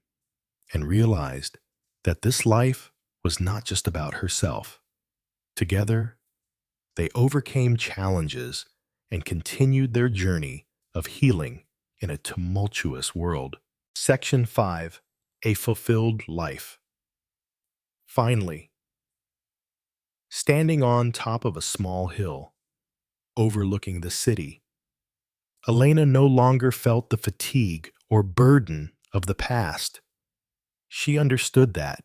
and realized that this life was not just about herself. Together, they overcame challenges and continued their journey of healing in a tumultuous world. Section 5. A Fulfilled Life. Finally, standing on top of a small hill, overlooking the city, Elena no longer felt the fatigue or burden of the past. She understood that,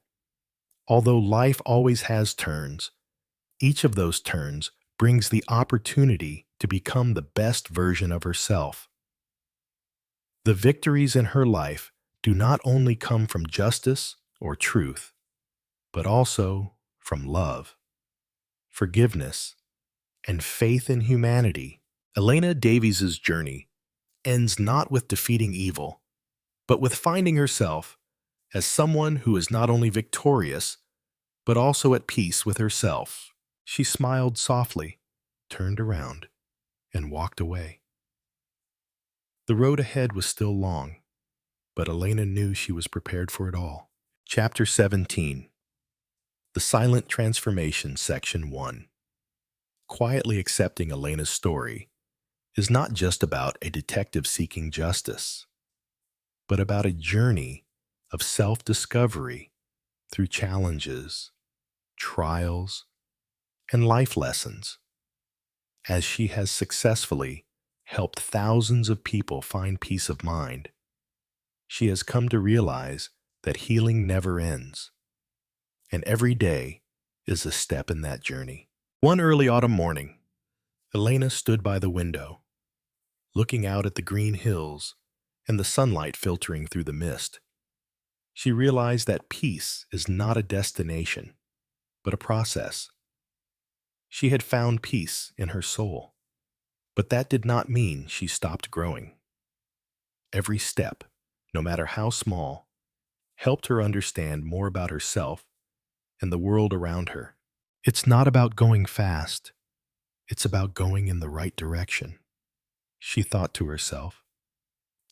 although life always has turns, each of those turns brings the opportunity to become the best version of herself. The victories in her life do not only come from justice or truth, but also from love, forgiveness, and faith in humanity. Elena Davies's journey ends not with defeating evil, but with finding herself as someone who is not only victorious, but also at peace with herself. She smiled softly, turned around, and walked away. The road ahead was still long, but Elena knew she was prepared for it all. Chapter 17. The Silent Transformation, Section 1. Quietly accepting Elena's story is not just about a detective seeking justice, but about a journey of self-discovery through challenges, trials, and life lessons. As she has successfully helped thousands of people find peace of mind, she has come to realize that healing never ends, and every day is a step in that journey. One early autumn morning, Elena stood by the window, looking out at the green hills and the sunlight filtering through the mist. She realized that peace is not a destination, but a process. She had found peace in her soul, but that did not mean she stopped growing. Every step, no matter how small, helped her understand more about herself and the world around her. It's not about going fast. It's about going in the right direction, she thought to herself.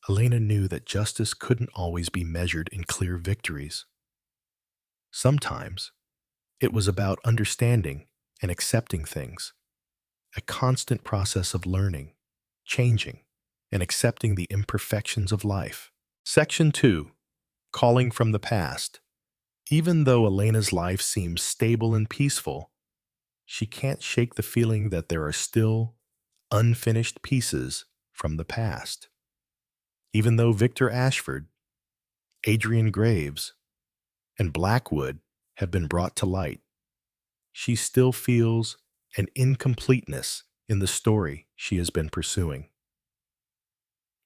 Elena knew that justice couldn't always be measured in clear victories. Sometimes, it was about understanding and accepting things, a constant process of learning, changing, and accepting the imperfections of life. Section 2. Calling from the Past. Even though Elena's life seems stable and peaceful, she can't shake the feeling that there are still unfinished pieces from the past. Even though Victor Ashford, Adrian Graves, and Blackwood have been brought to light, she still feels an incompleteness in the story she has been pursuing.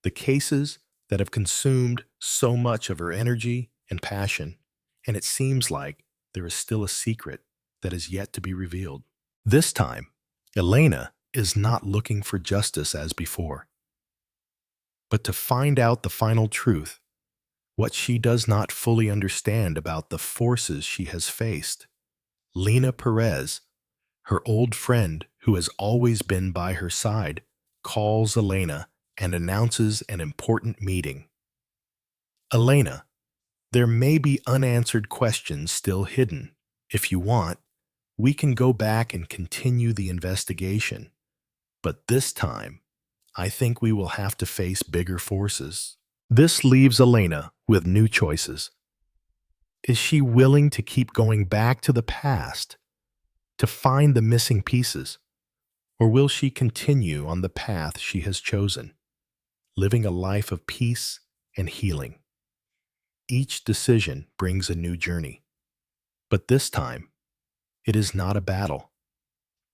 The cases that have consumed so much of her energy and passion, and it seems like there is still a secret that is yet to be revealed. This time, Elena is not looking for justice as before, but to find out the final truth, what she does not fully understand about the forces she has faced. Lena Perez, her old friend who has always been by her side, calls Elena and announces an important meeting. Elena, there may be unanswered questions still hidden. If you want, we can go back and continue the investigation. But this time, I think we will have to face bigger forces. This leaves Elena with new choices. Is she willing to keep going back to the past to find the missing pieces? Or will she continue on the path she has chosen, living a life of peace and healing? Each decision brings a new journey. But this time, it is not a battle,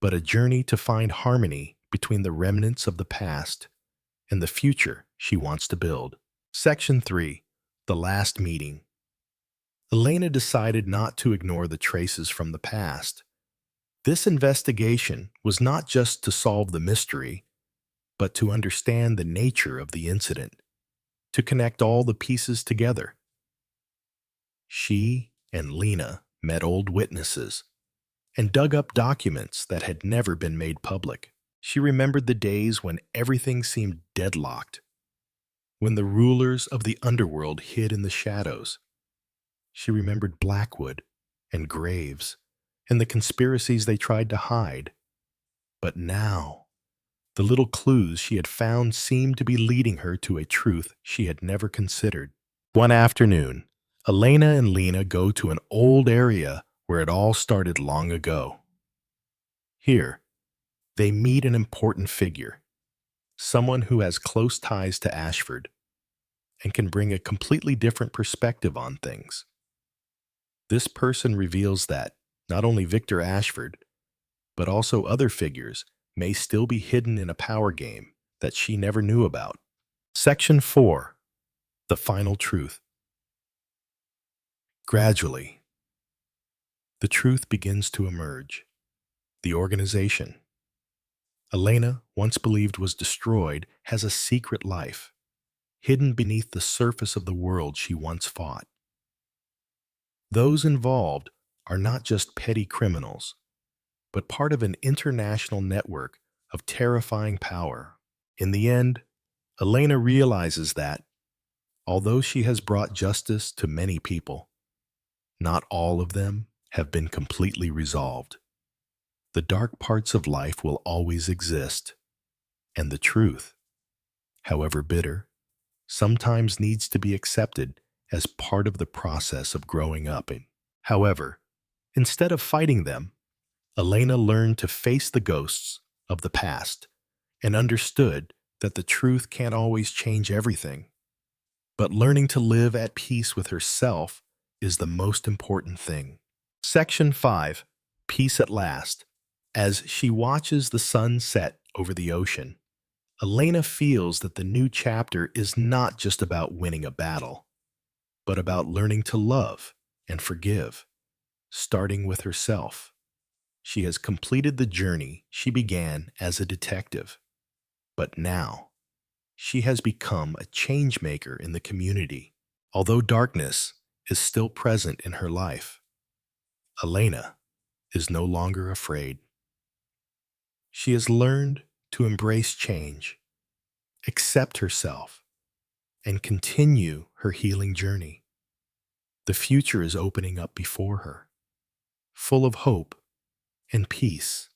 but a journey to find harmony between the remnants of the past and the future she wants to build. Section 3. The Last Meeting. Elena decided not to ignore the traces from the past. This investigation was not just to solve the mystery, but to understand the nature of the incident, to connect all the pieces together. She and Lena met old witnesses and dug up documents that had never been made public. She remembered the days when everything seemed deadlocked, when the rulers of the underworld hid in the shadows. She remembered Blackwood and Graves and the conspiracies they tried to hide. But now, the little clues she had found seemed to be leading her to a truth she had never considered. One afternoon, Elena and Lena go to an old area where it all started long ago. Here, they meet an important figure, someone who has close ties to Ashford and can bring a completely different perspective on things. This person reveals that not only Victor Ashford, but also other figures may still be hidden in a power game that she never knew about. Section 4. The Final Truth. Gradually, the truth begins to emerge. The organization Elena once believed was destroyed has a secret life, hidden beneath the surface of the world she once fought. Those involved are not just petty criminals, but part of an international network of terrifying power. In the end, Elena realizes that, although she has brought justice to many people, not all of them have been completely resolved. The dark parts of life will always exist, and the truth, however bitter, sometimes needs to be accepted as part of the process of growing up. However, instead of fighting them, Elena learned to face the ghosts of the past and understood that the truth can't always change everything. But learning to live at peace with herself is the most important thing. Section 5. Peace at Last. As she watches the sun set over the ocean, Elena feels that the new chapter is not just about winning a battle, but about learning to love and forgive, starting with herself. She has completed the journey she began as a detective, but now she has become a change maker in the community. Although darkness is still present in her life, Elena is no longer afraid. She has learned to embrace change, accept herself, and continue her healing journey. The future is opening up before her, full of hope and peace,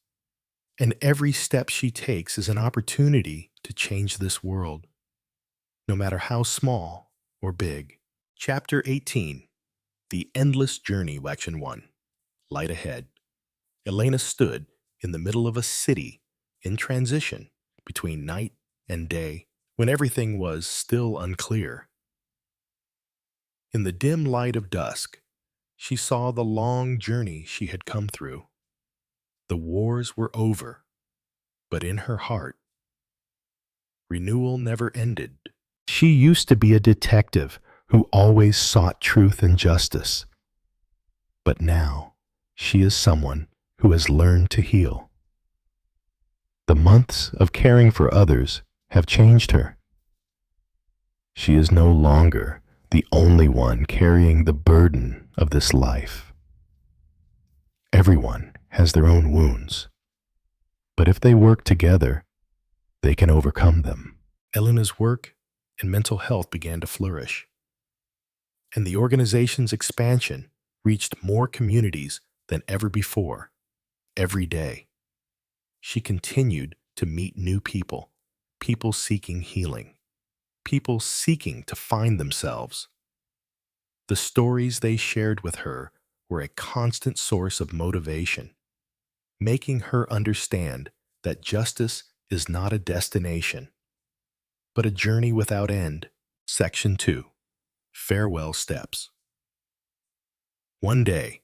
and every step she takes is an opportunity to change this world, no matter how small or big. Chapter 18. The Endless Journey. Section 1. Light Ahead. Elena stood in the middle of a city in transition between night and day when everything was still unclear. In the dim light of dusk, she saw the long journey she had come through. The wars were over, but in her heart, renewal never ended. She used to be a detective who always sought truth and justice, but now she is someone who has learned to heal. The months of caring for others have changed her. She is no longer the only one carrying the burden of this life. Everyone has their own wounds, but if they work together, they can overcome them. Elena's work and mental health began to flourish, and the organization's expansion reached more communities than ever before. Every day, she continued to meet new people, people seeking healing, people seeking to find themselves. The stories they shared with her were a constant source of motivation, making her understand that justice is not a destination, but a journey without end. Section 2. Farewell Steps. One day,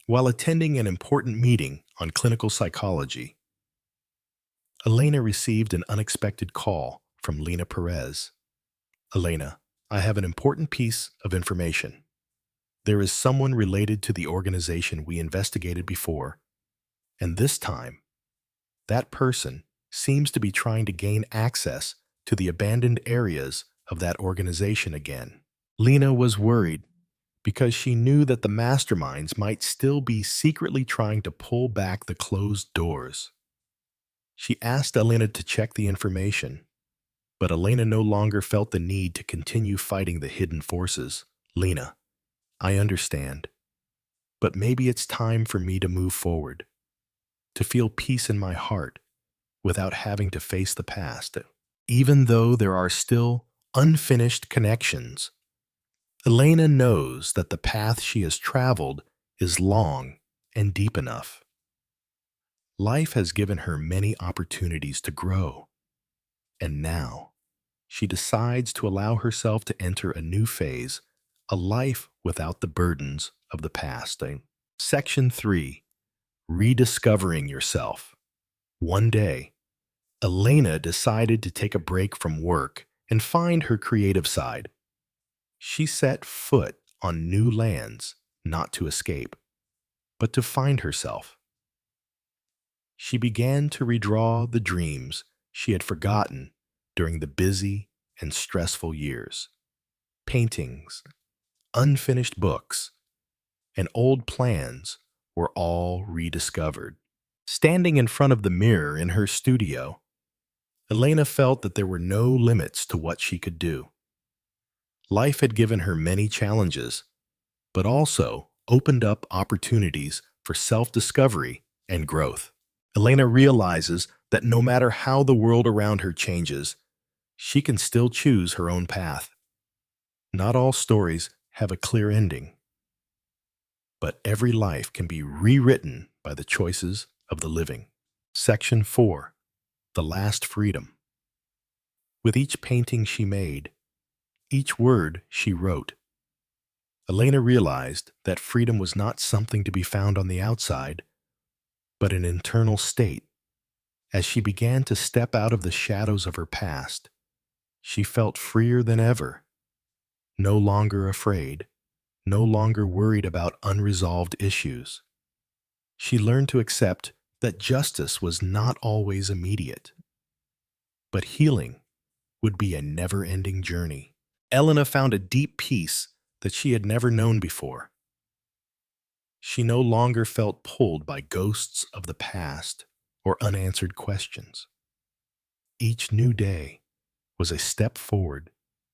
while attending an important meeting on clinical psychology, Elena received an unexpected call from Lena Perez. Elena, I have an important piece of information. There is someone related to the organization we investigated before, and this time, that person seems to be trying to gain access to the abandoned areas of that organization again. Lena was worried because she knew that the masterminds might still be secretly trying to pull back the closed doors. She asked Elena to check the information, but Elena no longer felt the need to continue fighting the hidden forces. Lena, I understand, but maybe it's time for me to move forward, to feel peace in my heart without having to face the past. Even though there are still unfinished connections, Elena knows that the path she has traveled is long and deep enough. Life has given her many opportunities to grow, and now she decides to allow herself to enter a new phase, a life without the burdens of the past. Section 3. Rediscovering Yourself. One day, Elena decided to take a break from work and find her creative side. She set foot on new lands, not to escape, but to find herself. She began to redraw the dreams she had forgotten during the busy and stressful years. Paintings, unfinished books, and old plans were all rediscovered. Standing in front of the mirror in her studio, Elena felt that there were no limits to what she could do. Life had given her many challenges, but also opened up opportunities for self-discovery and growth. Elena realizes that no matter how the world around her changes, she can still choose her own path. Not all stories have a clear ending, but every life can be rewritten by the choices of the living. Section 4. The Last Freedom. With each painting she made, each word she wrote, Elena realized that freedom was not something to be found on the outside, but an internal state. As she began to step out of the shadows of her past, she felt freer than ever, no longer afraid, no longer worried about unresolved issues. She learned to accept that justice was not always immediate, but healing would be a never-ending journey. Elena found a deep peace that she had never known before. She no longer felt pulled by ghosts of the past or unanswered questions. Each new day was a step forward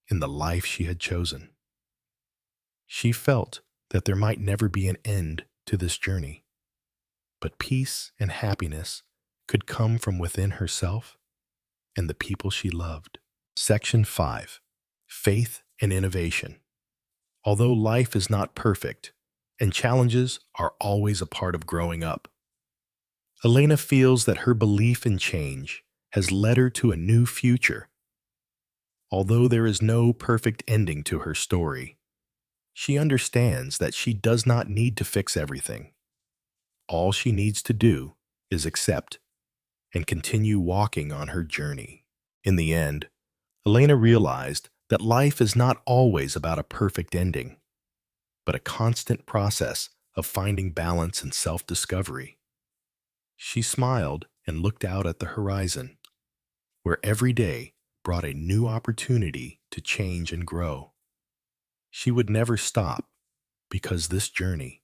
in the life she had chosen. She felt that there might never be an end to this journey, but peace and happiness could come from within herself and the people she loved. Section 5. Faith and Innovation. Although life is not perfect, and challenges are always a part of growing up, Elena feels that her belief in change has led her to a new future. Although there is no perfect ending to her story, she understands that she does not need to fix everything. All she needs to do is accept and continue walking on her journey. In the end, Elena realized that life is not always about a perfect ending, but a constant process of finding balance and self-discovery. She smiled and looked out at the horizon, where every day brought a new opportunity to change and grow. She would never stop, because this journey,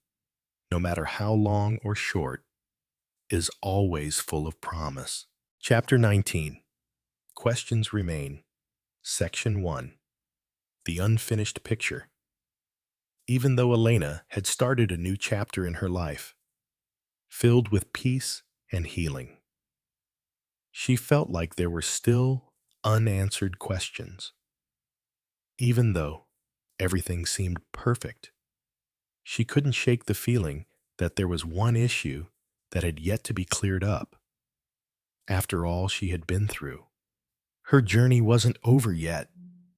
no matter how long or short, is always full of promise. Chapter 19. Questions Remain. Section 1. The Unfinished Picture. Even though Elena had started a new chapter in her life, filled with peace and healing, she felt like there were still unanswered questions. Even though everything seemed perfect, she couldn't shake the feeling that there was one issue that had yet to be cleared up. After all she had been through, her journey wasn't over yet.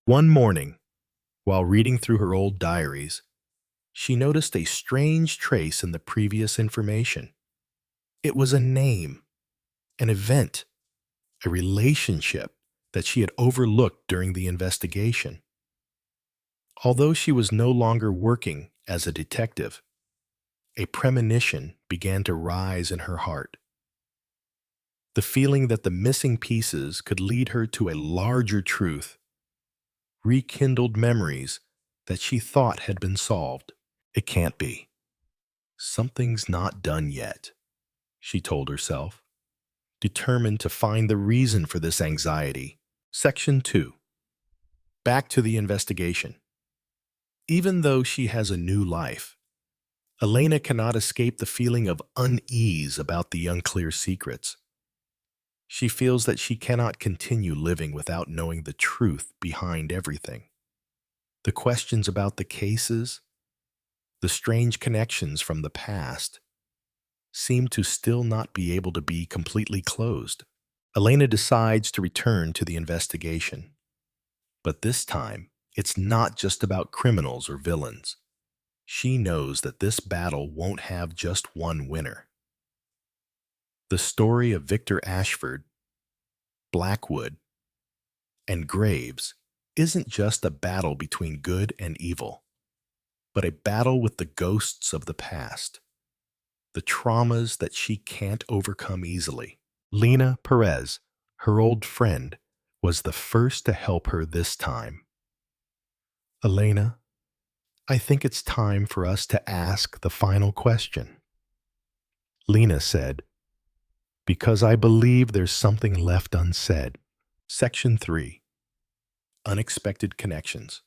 One morning, while reading through her old diaries, she noticed a strange trace in the previous information. It was a name, an event, a relationship that she had overlooked during the investigation. Although she was no longer working as a detective, a premonition began to rise in her heart. The feeling that the missing pieces could lead her to a larger truth rekindled memories that she thought had been solved. It can't be. Something's not done yet, she told herself, determined to find the reason for this anxiety. Section 2. Back to the investigation. Even though she has a new life, Elena cannot escape the feeling of unease about the unclear secrets. She feels that she cannot continue living without knowing the truth behind everything. The questions about the cases, the strange connections from the past, seem to still not be able to be completely closed. Elena decides to return to the investigation. But this time, it's not just about criminals or villains. She knows that this battle won't have just one winner. The story of Victor Ashford, Blackwood, and Graves isn't just a battle between good and evil, but a battle with the ghosts of the past, the traumas that she can't overcome easily. Lena Perez, her old friend, was the first to help her this time. Elena, I think it's time for us to ask the final question, Lena said, because I believe there's something left unsaid. Section 3. Unexpected Connections.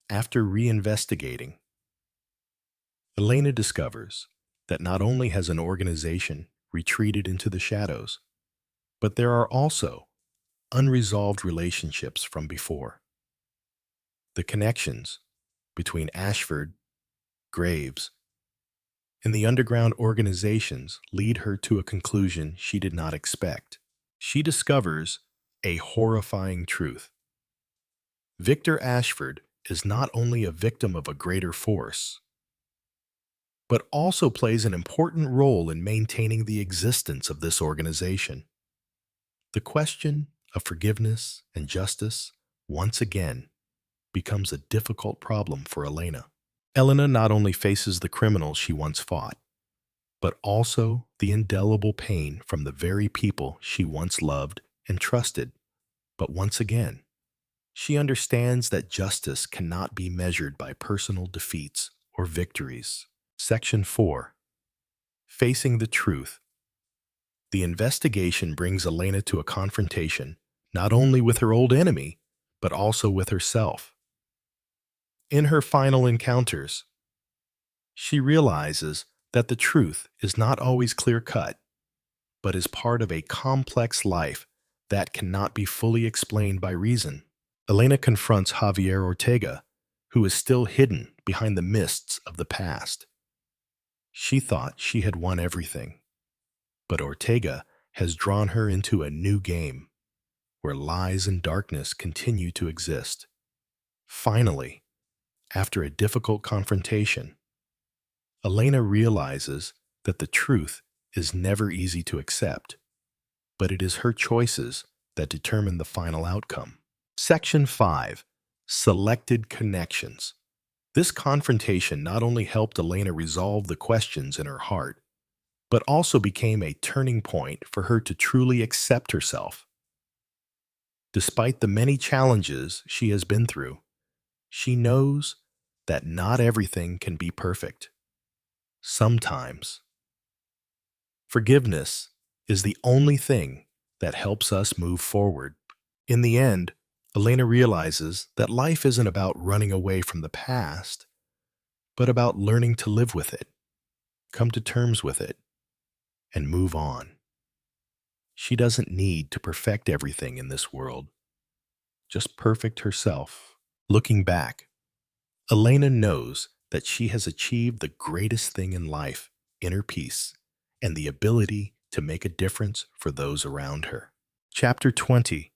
After reinvestigating, Elena discovers that not only has an organization retreated into the shadows, but there are also unresolved relationships from before. The connections between Ashford, Graves, and the underground organizations lead her to a conclusion she did not expect. She discovers a horrifying truth. Victor Ashford is not only a victim of a greater force, but also plays an important role in maintaining the existence of this organization. The question of forgiveness and justice, once again, becomes a difficult problem for Elena. Elena not only faces the criminals she once fought, but also the indelible pain from the very people she once loved and trusted. But once again, she understands that justice cannot be measured by personal defeats or victories. Section 4. Facing the Truth. The investigation brings Elena to a confrontation not only with her old enemy, but also with herself. In her final encounters, she realizes that the truth is not always clear-cut, but is part of a complex life that cannot be fully explained by reason. Elena confronts Javier Ortega, who is still hidden behind the mists of the past. She thought she had won everything, but Ortega has drawn her into a new game, where lies and darkness continue to exist. Finally, after a difficult confrontation, Elena realizes that the truth is never easy to accept, but it is her choices that determine the final outcome. Section 5. Selected Connections. This confrontation not only helped Elena resolve the questions in her heart, but also became a turning point for her to truly accept herself. Despite the many challenges she has been through, she knows that not everything can be perfect. Sometimes, forgiveness is the only thing that helps us move forward. In the end, Elena realizes that life isn't about running away from the past, but about learning to live with it, come to terms with it, and move on. She doesn't need to perfect everything in this world, just perfect herself. Looking back, Elena knows that she has achieved the greatest thing in life, inner peace, and the ability to make a difference for those around her. Chapter 20.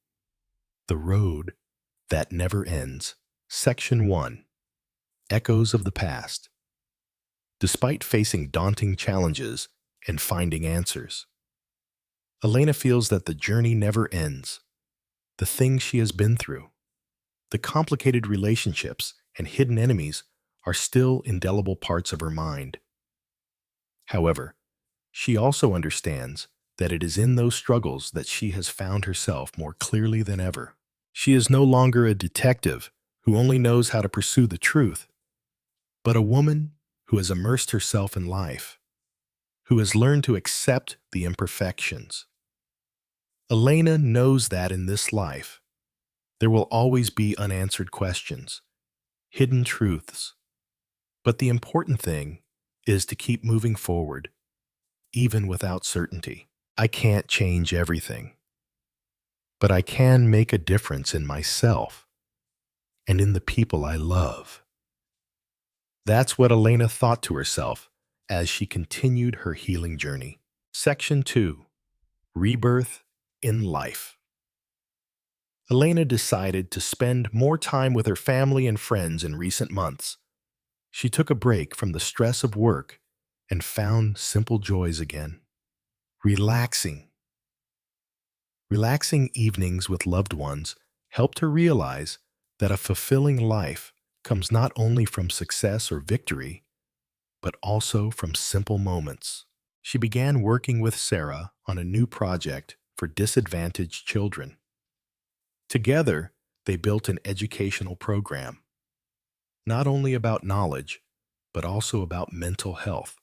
The Road That Never Ends. Section 1. Echoes of the Past. Despite facing daunting challenges and finding answers, Elena feels that the journey never ends. The things she has been through, the complicated relationships and hidden enemies are still indelible parts of her mind. However, she also understands that it is in those struggles that she has found herself more clearly than ever. She is no longer a detective who only knows how to pursue the truth, but a woman who has immersed herself in life, who has learned to accept the imperfections. Elena knows that in this life, there will always be unanswered questions, hidden truths, but the important thing is to keep moving forward, even without certainty. I can't change everything, but I can make a difference in myself and in the people I love. That's what Elena thought to herself as she continued her healing journey. Section 2. Rebirth in Life. Elena decided to spend more time with her family and friends in recent months. She took a break from the stress of work and found simple joys again. Relaxing. Relaxing evenings with loved ones helped her realize that a fulfilling life comes not only from success or victory, but also from simple moments. She began working with Sarah on a new project for disadvantaged children. Together, they built an educational program, not only about knowledge, but also about mental health,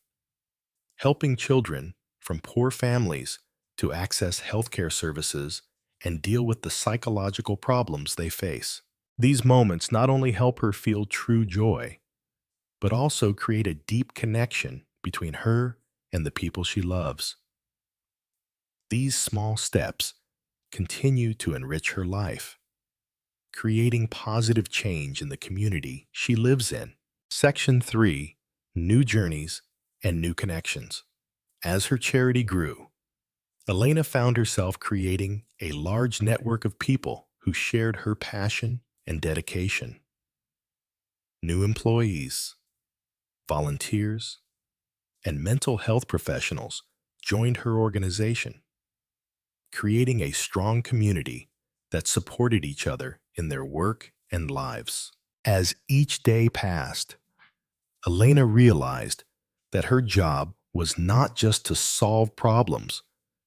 helping children from poor families to access healthcare services and deal with the psychological problems they face. These moments not only help her feel true joy, but also create a deep connection between her and the people she loves. These small steps continue to enrich her life, creating positive change in the community she lives in. Section 3. New Journeys and New Connections. As her charity grew, Elena found herself creating a large network of people who shared her passion and dedication. New employees, volunteers, and mental health professionals joined her organization, creating a strong community that supported each other in their work and lives. As each day passed, Elena realized that her job was not just to solve problems,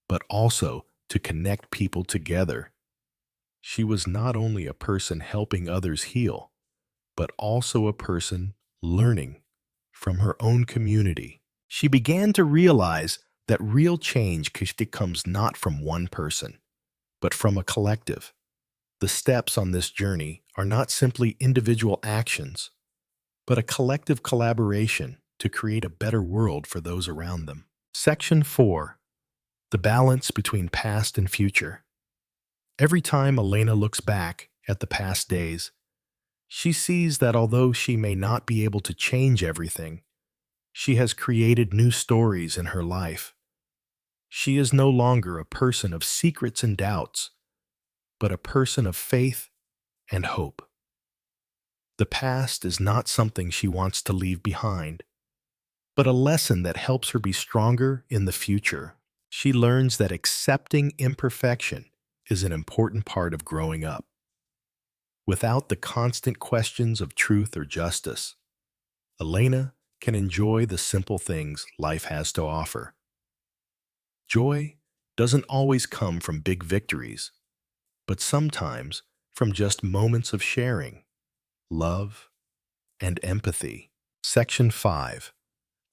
but also to connect people together. She was not only a person helping others heal, but also a person learning from her own community. She began to realize that real change comes not from one person, but from a collective. The steps on this journey are not simply individual actions, but a collective collaboration to create a better world for those around them. Section 4. The Balance Between Past and Future. Every time Elena looks back at the past days, she sees that although she may not be able to change everything, she has created new stories in her life. She is no longer a person of secrets and doubts, but a person of faith and hope. The past is not something she wants to leave behind, but a lesson that helps her be stronger in the future. She learns that accepting imperfection is an important part of growing up. Without the constant questions of truth or justice, Elena can enjoy the simple things life has to offer. Joy doesn't always come from big victories, but sometimes from just moments of sharing, love, and empathy. Section 5.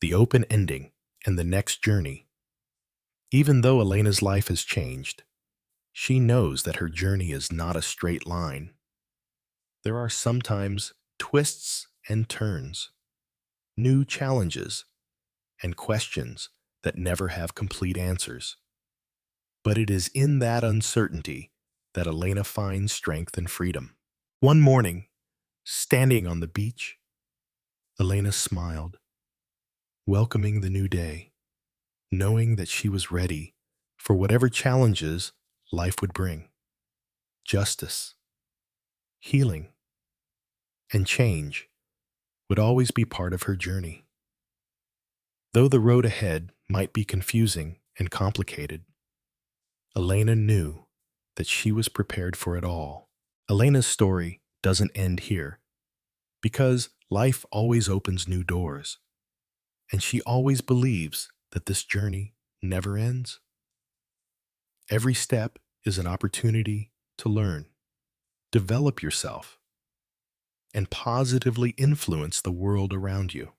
The Open Ending and the Next Journey. Even though Elena's life has changed, she knows that her journey is not a straight line. There are sometimes twists and turns, new challenges, and questions that never have complete answers. But it is in that uncertainty that Elena finds strength and freedom. One morning, standing on the beach, Elena smiled, welcoming the new day, knowing that she was ready for whatever challenges life would bring. Justice, healing, and change would always be part of her journey. Though the road ahead might be confusing and complicated, Elena knew that she was prepared for it all. Elena's story doesn't end here, because life always opens new doors, and she always believes that this journey never ends. Every step is an opportunity to learn, develop yourself, and positively influence the world around you.